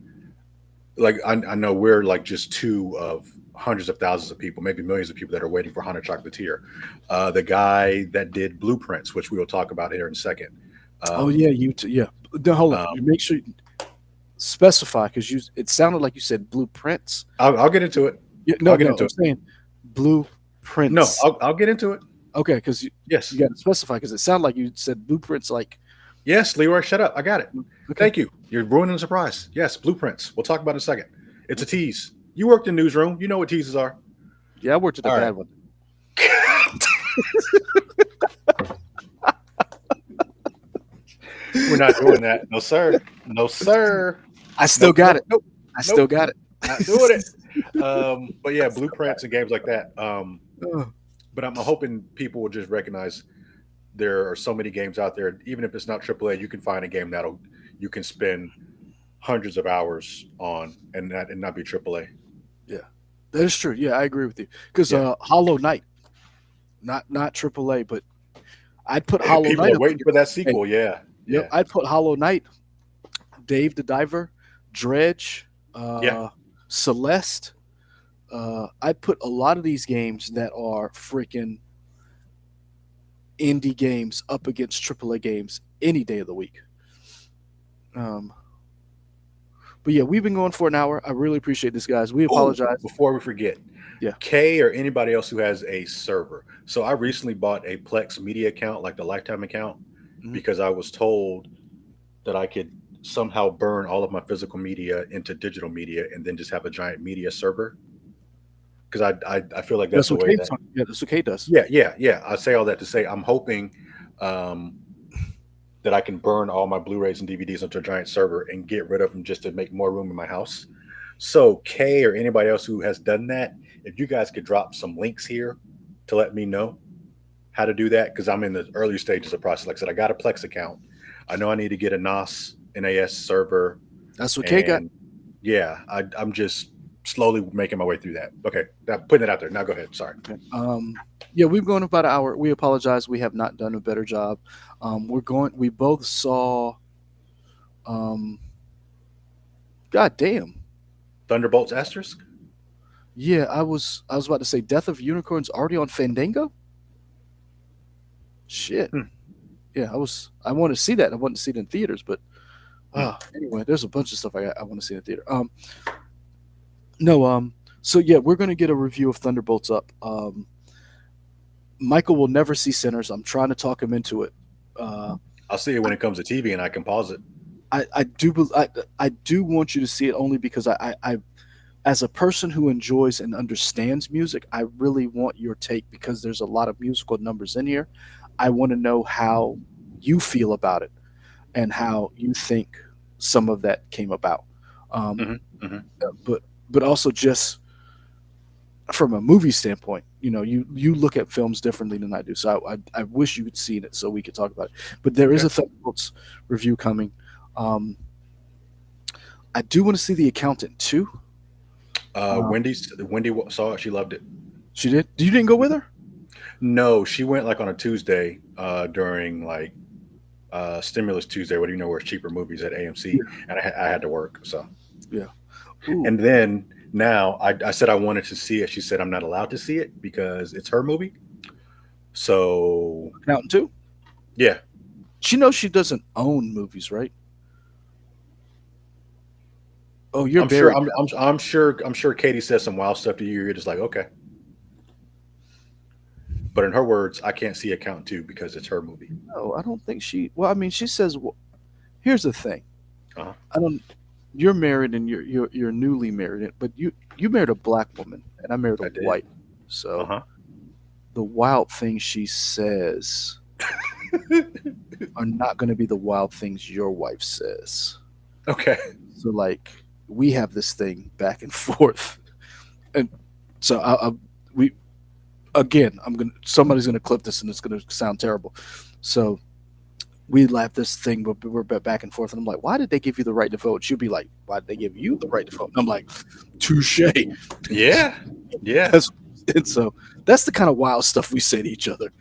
like I know we're like just two of hundreds of thousands of people, maybe millions of people that are waiting for Hunter Chocolatier. The guy that did Blueprints, which we will talk about here in a second. Oh Um, yeah, yeah. No, hold on. um, You make sure you specify because you. It sounded like you said blueprints. I'll get into it. Yeah, no, I'll get no. into I'm it. saying No, blueprints. I'll get into it. Okay, because you Yes, got to specify because it sounded like you said blueprints. Like, yes, Leroy, shut up. I got it. okay, Thank you. You're ruining the surprise. Yes, Blueprints. We'll talk about it in a second. It's a tease. You worked in newsroom. You know what teases are. yeah, I worked at a All right. bad one. We're not doing that. No, sir. No, sir. I still Nope, got nope, it. nope, I still nope. got it. Not doing it. But I yeah, still got blueprints and games like that. it. But I'm hoping people will just recognize there are so many games out there. Even if it's not AAA, you can find a game that'll you can spend hundreds of hours on and not be AAA. Yeah, that is true. Yeah, I agree with you. Because Yeah, Hollow Knight, not AAA, but I'd put and Hollow people Knight are up waiting there. for that Hey, sequel. Yeah, yep, yeah, I'd put Hollow Knight, Dave the Diver, Dredge, yeah. Celeste. I'd put a lot of these games that are freaking indie games up against AAA games any day of the week. Um, but yeah, we've been going for an hour. I really appreciate this, guys. We Oh, apologize. before we forget, Yeah. Kay or anybody else who has a server. So I recently bought a Plex Media account, like the Lifetime account, Mhm. because I was told that I could somehow burn all of my physical media into digital media and then just have a giant media server. Because I feel like that's That's the what way Kate. that. Yeah, that's what Kate does. Yeah. I say all that to say I'm hoping um, that I can burn all my Blu-rays and DVDs into a giant server and get rid of them just to make more room in my house. So Kay or anybody else who has done that, if you guys could drop some links here to let me know how to do that, because I'm in the early stages of process. Like I said, I got a Plex account. I know I need to get a NAS server, That's what Kate got. and yeah, I'm just slowly making my way through that. Okay, putting it out there. Now go ahead. Sorry. Okay. Yeah, we've gone about an hour. We apologize. We have not done a better job. We're going. We both saw. Um, God damn. Thunderbolts asterisk. Yeah, I was about to say Death of Unicorns already on Fandango. Shit. Hmm. Yeah, I want to see that. I want to see it in theaters, but Mm. Anyway, there's a bunch of stuff I want to see in the theater. No, so yeah, we're gonna get a review of Thunderbolts up. Michael will never see Sinners. I'm trying to talk him into it. Uh, I'll see it when it comes to TV, and I can pause it. I do want you to see it only because as a person who enjoys and understands music, I really want your take because there's a lot of musical numbers in here. I want to know how you feel about it and how you think some of that came about. Um, Hmm. Hmm. but but also just from a movie standpoint, you look at films differently than I do. So I wish you had seen it so we could talk about it. But there is Okay. a Thunderbolts review coming. Um, I do want to see The Accountant too. Uh, Wendy saw it. She loved it. she did. You didn't go with her? No, she went like on a Tuesday during like Stimulus Tuesday. What do you know? Where it's cheaper movies at AMC, Yeah. and I had to work. So, Yeah. Ooh, and then now I said I wanted to see it. She said I'm not allowed to see it because it's her movie. So Accountant too. yeah, She knows she doesn't own movies, right? Oh, you're I'm sure. buried. I'm sure. Katie says some wild stuff to you. You're just like okay, but in her words, I can't see Account Two because it's her movie. No, I don't think she. Well, I mean, she says. Here's the thing. Uh I don't. You're married and you're newly married, but you married a black woman and I married a I did. white. So Uh the wild things she says huh. are not going to be the wild things your wife says. Okay. So like we have this thing back and forth, and so we again I'm gonna somebody's gonna clip this and it's gonna sound terrible. So we laugh this thing, but we're back and forth, and I'm like, why did they give you the right to vote? She'll be like, why did they give you the right to vote? And I'm like, touche. Yeah. Yeah. That's and so that's the kind of wild stuff we say to each other.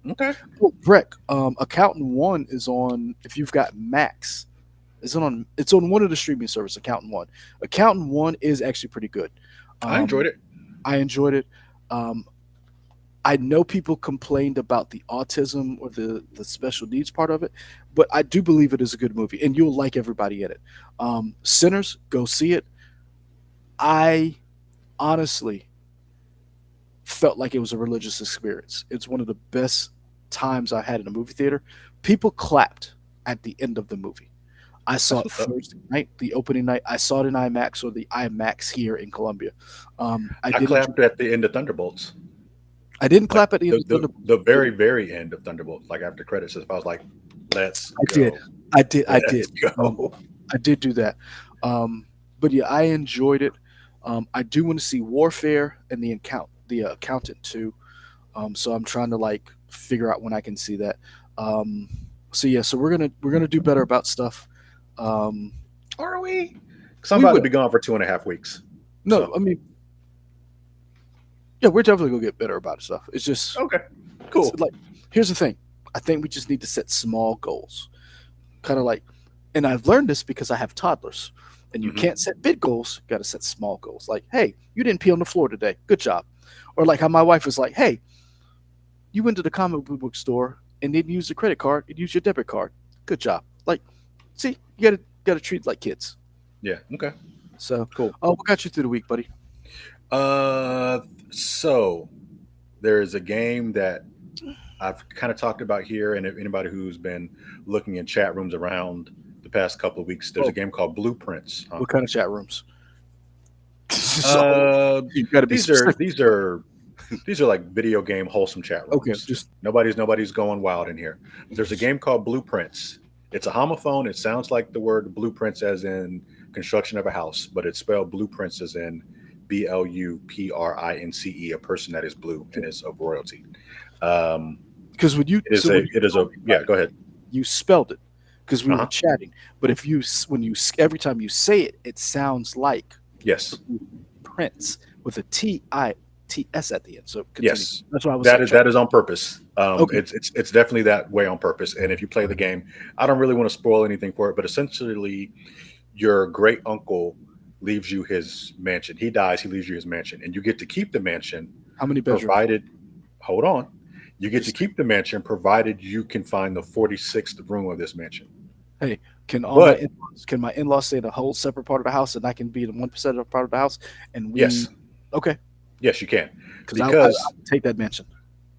Okay. Oh, Breck, Accountant One is on. If you've got Max, it's on one of the streaming services. Accountant One. Accountant One is actually pretty good. I Um, enjoyed it. I enjoyed it. Um, I know people complained about the autism or the special needs part of it, but I do believe it is a good movie, and you'll like everybody in it. Sinners, go see it. I honestly felt like it was a religious experience. It's one of the best times I had in a movie theater. People clapped at the end of the movie. I saw That's it what's up. Thursday night, the opening night. I saw it in IMAX or the IMAX here in Columbia. I I did enjoy. clapped at the end of Thunderbolts, I didn't like clap at the end of Thunderbolts. the very very end of Thunderbolts, like after credits. I was like, "Let's I did. go, I did. I let's did. Um, go." I did do that. But yeah, I enjoyed it. I do want to see Warfare and the Accountant too. So I'm trying to like figure out when I can see that. Um, so yeah, so we're gonna do better about stuff. Um, Are we? Because I'm we about to will. be gone for 2.5 weeks. No, So I mean, yeah, we're definitely gonna get better about stuff. okay, It's cool. like here's the thing. I think we just need to set small goals. Kind of like, and I've learned this because I have toddlers. And you Hmm. can't set big goals, you got to set small goals. Like, hey, you didn't pee on the floor today. Good job. Or like how my wife was like, hey, you went to the comic book store and didn't use the credit card and use your debit card. Good job. Like, see, you gotta treat like kids. Yeah. Okay. So, Cool. oh, what got you through the week, buddy? Uh, so there is a game that I've kind of talked about here, and if anybody who's been looking in chat rooms around the past couple of weeks, there's a Oh, game called Blueprints. Huh? what kind of chat rooms? So Uh, you got to be these are specific. these are these are like video game wholesome chat Okay, rooms. just Nobody's going wild in here. There's a game called Blueprints. It's a homophone. It sounds like the word blueprints as in construction of a house, but it's spelled blueprints as in Blueprince, a person that is blue and is of royalty. Um, because when you when you it is told a me yeah. about it, Go ahead. you spelled it because we Uh were huh. chatting. But if you when you every time you say it, it sounds like Yes. Prince with a T-I-T-S at the end. So continue. Yes. That's why I was like, That is on purpose. okay, It's definitely that way on purpose. And if you play the game, I don't really want to spoil anything for it, but essentially, your great uncle leaves you his mansion. He dies, he leaves you his mansion, and you get to keep the mansion, how many bedrooms? provided. Hold on, you get to Just keep the mansion provided you can find the 46th room of this mansion. hey, Can all my But in-laws, can my in-laws stay in a whole separate part of the house, and I can be in 1% of the part of the house, and we yes, okay? yes, you can, Because I because would take that mansion.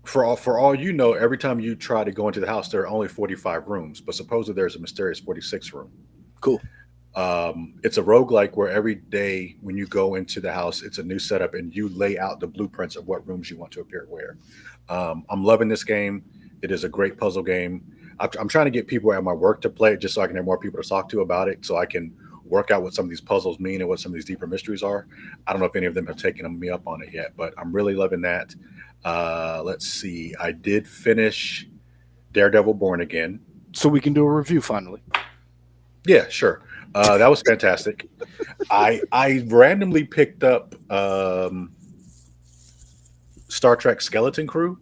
for all you know, every time you try to go into the house, there are only 45 rooms, but supposedly there's a mysterious 46 room. Cool. It's a roguelike where every day when you go into the house, it's a new setup and you lay out the blueprints of what rooms you want to appear where. I'm loving this game. It is a great puzzle game. I'm trying to get people at my work to play it just so I can have more people to talk to about it, so I can work out what some of these puzzles mean and what some of these deeper mysteries are. I don't know if any of them have taken me up on it yet, but I'm really loving that. Let's see. I did finish Daredevil Born Again. So we can do a review finally. Yeah, sure. That was fantastic. I randomly picked up Star Trek Skeleton Crew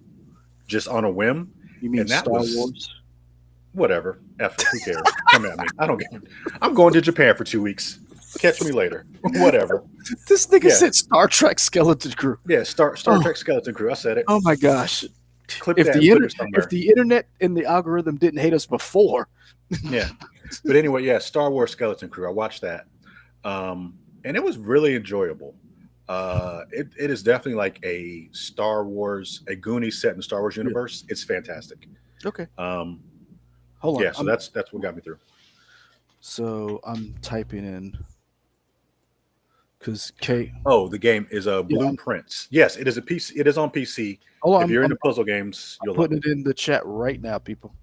just on a whim, You mean and that Star was Wars? whatever. F it, who cares? Come at me. I don't get. I'm going to Japan for 2 weeks. Catch me later. Whatever. This nigga Yeah, said Star Trek Skeleton Crew. yeah. Star Oh, Trek Skeleton Crew. I said it. oh my gosh! Clip If that the and put inter- it if somewhere. the internet and the algorithm didn't hate us before, Yeah. But anyway, yeah. Star Wars Skeleton Crew. I watched that, and it was really enjoyable. It is definitely like a Star Wars, a Goonies set in the Star Wars yeah. universe. It's fantastic. Okay, Um, hold on. yeah, so that's what got me through. I'm typing in because Kate. Oh, the game is a Yeah, Blueprints. Yes, it is a PC. It is on PC. hold on. If you're I'm into puzzle games, you'll love putting it. it in the chat right now, people.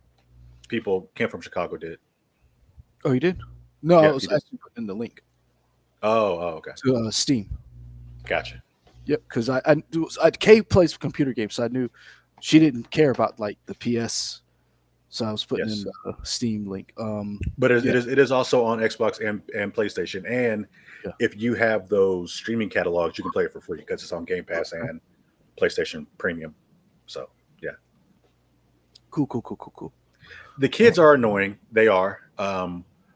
People came from Chicago did it. Oh, you did? No, I Yeah, was he did. actually putting in the link Oh, okay, to Steam. gotcha. Yep, because Kay plays computer games, so I knew she didn't care about like the PS, so I was putting in Yes, the Steam link. but Yeah, it is also on Xbox and PlayStation. And yeah. if you have those streaming catalogs, you can play it for free because it's on Game Pass Okay. and PlayStation Premium. So yeah, Cool, cool, cool, cool, cool. the Uh, kids are annoying. They are.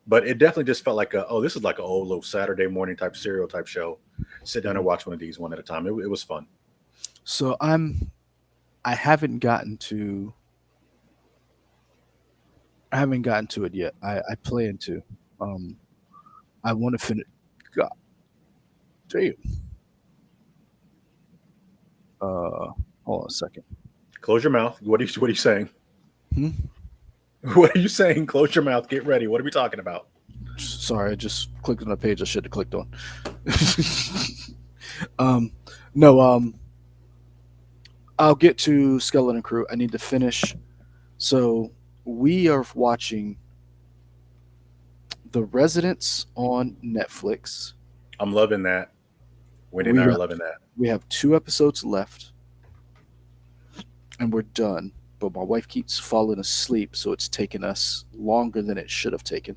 But it definitely just felt like this is like an old little Saturday morning type serial type show. Sit down and mhm. watch one of these one at a time. It was fun. So I haven't gotten to I haven't gotten to it yet. I plan to. Um, I want to finish. God damn. Hold on a second. Close your mouth. What are you saying? Hmm? What are you saying? Close your mouth. Get ready. What are we talking about? Sorry, I just clicked on a page I should have clicked on. um, no, I'll get to Skeleton Crew. I need to finish. So we are watching The Residents on Netflix. I'm loving that. Wendy and We I are have, loving that. we have 2 episodes left, and we're done. But my wife keeps falling asleep, so it's taken us longer than it should have taken.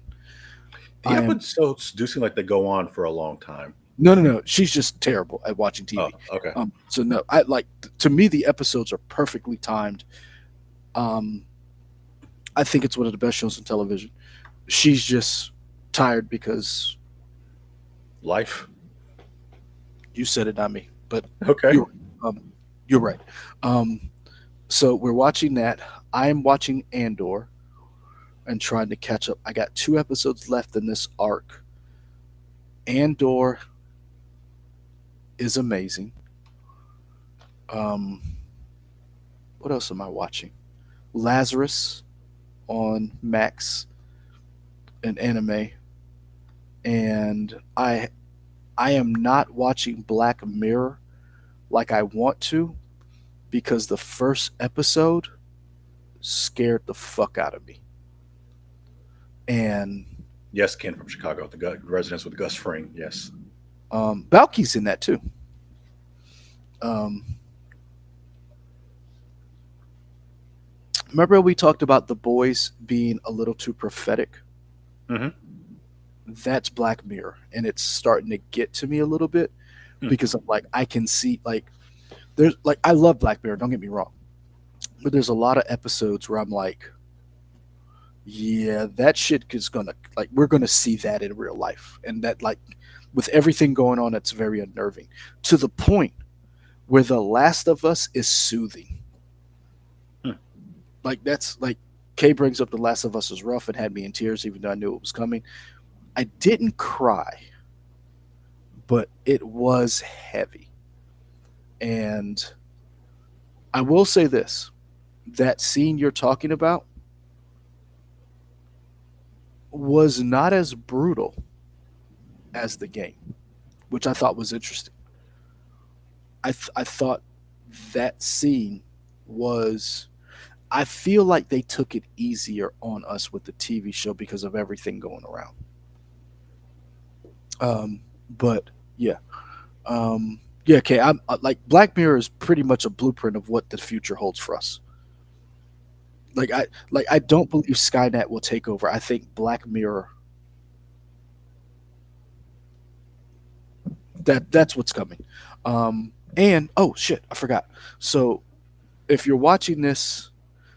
The I am episodes do seem like they go on for a long time. no. She's just terrible at watching Oh, TV. okay. So no, I like to me the episodes are perfectly timed. Um, I think it's one of the best shows on television. She's just tired because Life. you said it, not me. But Okay. you're you're right. Um, so we're watching that. I'm watching Andor and trying to catch up. I got 2 episodes left in this arc. Andor is amazing. Um, what else am I watching? Lazarus on Max, an anime, and I am not watching Black Mirror like I want to because the first episode scared the fuck out of me. And Yes, Ken from Chicago, the residents with Gus Fring. Yes. Balky's in that too. Um, remember we talked about the boys being a little too prophetic? Hmm. That's Black Mirror, and it's starting to get to me a little bit because I'm like I can see like there's like I love Black Mirror. Don't get me wrong, but there's a lot of episodes where I'm like, yeah, that shit is gonna like we're gonna see that in real life, and that like with everything going on, it's very unnerving to the point where The Last of Us is soothing. Hmm. Like that's like Kay brings up The Last of Us is rough and had me in tears, even though I knew it was coming. I didn't cry, but it was heavy. And I will say this, that scene you're talking about was not as brutal as the game, which I thought was interesting. I thought that scene was, I feel like they took it easier on us with the TV show because of everything going around. But yeah, yeah, okay. I'm like Black Mirror is pretty much a blueprint of what the future holds for us. I don't believe Skynet will take over. I think Black Mirror, that's what's coming. And oh shit, I forgot. So if you're watching this,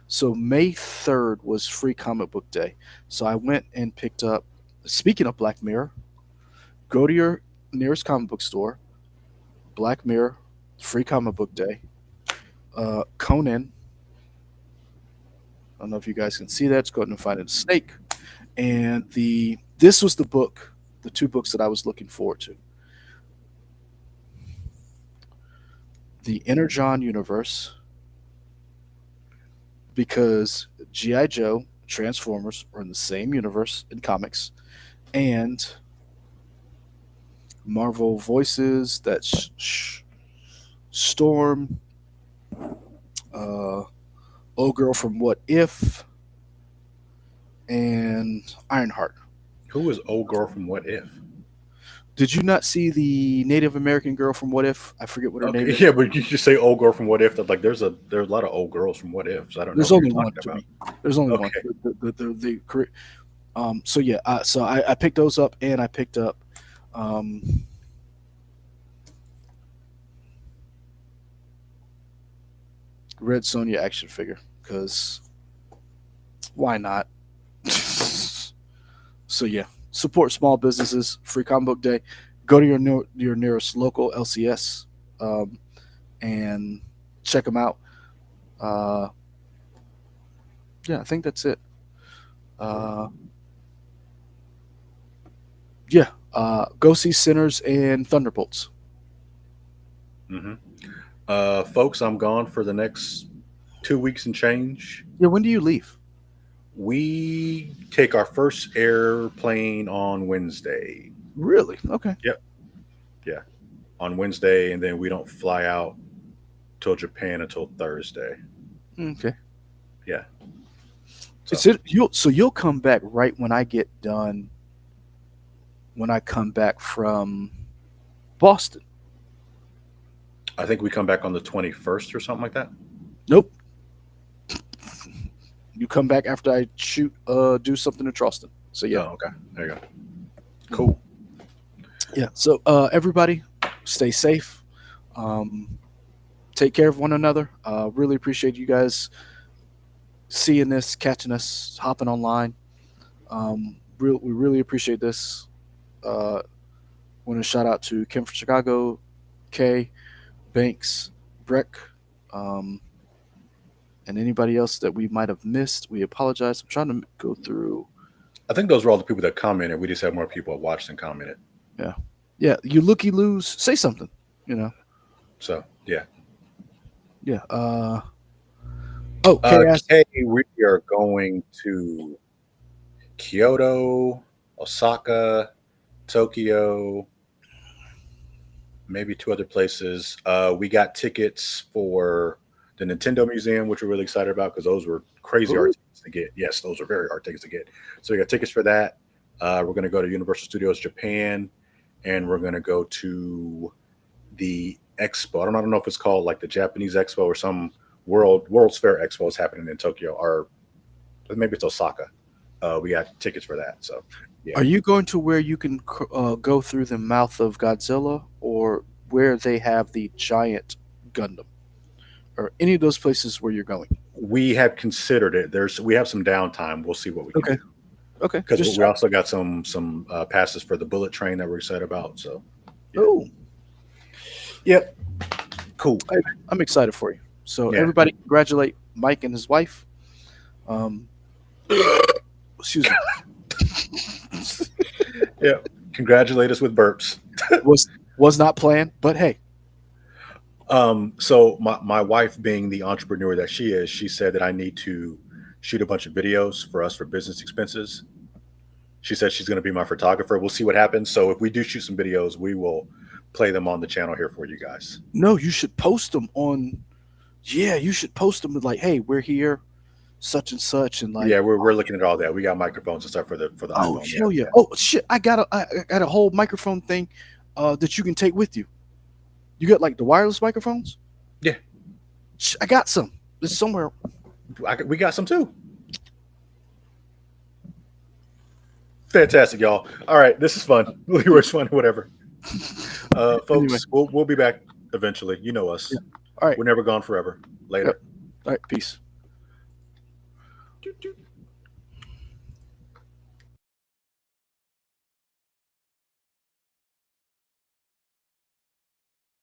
so May 3rd was Free Comic Book Day. So I went and picked up. Speaking of Black Mirror, go to your nearest comic book store. Black Mirror, Free Comic Book Day. Conan. I don't know if you guys can see that. It's going to find a snake. And this was the book, the two books that I was looking forward to. The Energon universe, because G.I. Joe, Transformers are in the same universe in comics, and Marvel Voices, that's Storm, uh, Old Girl from What If, and Ironheart. Who was old girl from What If? Did you not see the Native American girl from What If? I forget what her name Okay, is. yeah, but you just say old girl from What If. That like there's a lot of old girls from What If. So I don't know There's who you're only one talking to about. me. There's only one. Okay, So yeah, so I picked those up, and I picked up um, Red Sonja action figure because why not? So yeah, support small businesses. Free Comic Book Day. Go to your nearest local LCS um, and check them out. Uh, yeah, I think that's it. Uh, yeah, go see Sinners and Thunderbolts. hmm folks, I'm gone for the next 2 weeks and change. Yeah, when do you leave? We take our first airplane on Wednesday. Really? Okay. Yep, yeah, on Wednesday, and then we don't fly out till Japan until Thursday. Okay. Yeah, It's so it. You'll come back right when I get done. When I come back from Boston. I think we come back on the 21st or something like that. Nope. You come back after I do something in Charleston. So Oh, yeah. okay, there you go. Cool. Yeah. So everybody, stay safe. Um, take care of one another. Really appreciate you guys seeing this, catching us, hopping online. We really appreciate this. Uh, Want to shout out to Kim from Chicago, Kay, Banks, Breck, um, and anybody else that we might have missed. We apologize. I'm trying to go through. I think those were all the people that commented. We just had more people that watched and commented. Yeah, yeah. You looky loos. Say something. You know. So yeah. Yeah. Oh, Kay asked. Kay, we are going to Kyoto, Osaka, Tokyo, maybe two other places. We got tickets for the Nintendo Museum, which we're really excited about because those were crazy Ooh, art tickets to get. Yes, those are very hard tickets to get. So we got tickets for that. We're going to go to Universal Studios Japan, and we're going to go to the expo. I don't know if it's called like the Japanese Expo or some World's Fair Expo is happening in Tokyo, or maybe it's Osaka. We got tickets for that. So yeah, are you going to where you can go through the mouth of Godzilla, or where they have the giant Gundam, or any of those places where you're going? we have considered it. We have some downtime. We'll see what we can Okay. do Okay. because Just we also got some passes for the bullet train that we're excited about. So yeah, oh, yep, cool. I'm excited for you. So Yeah, everybody, congratulate Mike and his wife. Um, Excuse me. Yeah. Congratulate us with burps. Was not planned, but hey, So my wife, being the entrepreneur that she is, she said that I need to shoot a bunch of videos for us for business expenses. She said she's going to be my photographer. We'll see what happens. So if we do shoot some videos, we will play them on the channel here for you guys. no, you should post them on. Yeah, you should post them like, hey, we're here, such and such, and like, Yeah, we're looking at all that. We got microphones and stuff for the oh iPhone. Yeah, hell yeah, yeah. oh shit, I got a whole microphone thing, that you can take with you. You got like the wireless microphones? Yeah. I got some. It's somewhere. We got some too. Fantastic, y'all. All right, this is fun. Leroy's fun, whatever. Anyway, Folks, we'll be back eventually. You know us. yeah. All right. We're never gone forever. Later. Yep. All right. Peace. Doot, doot.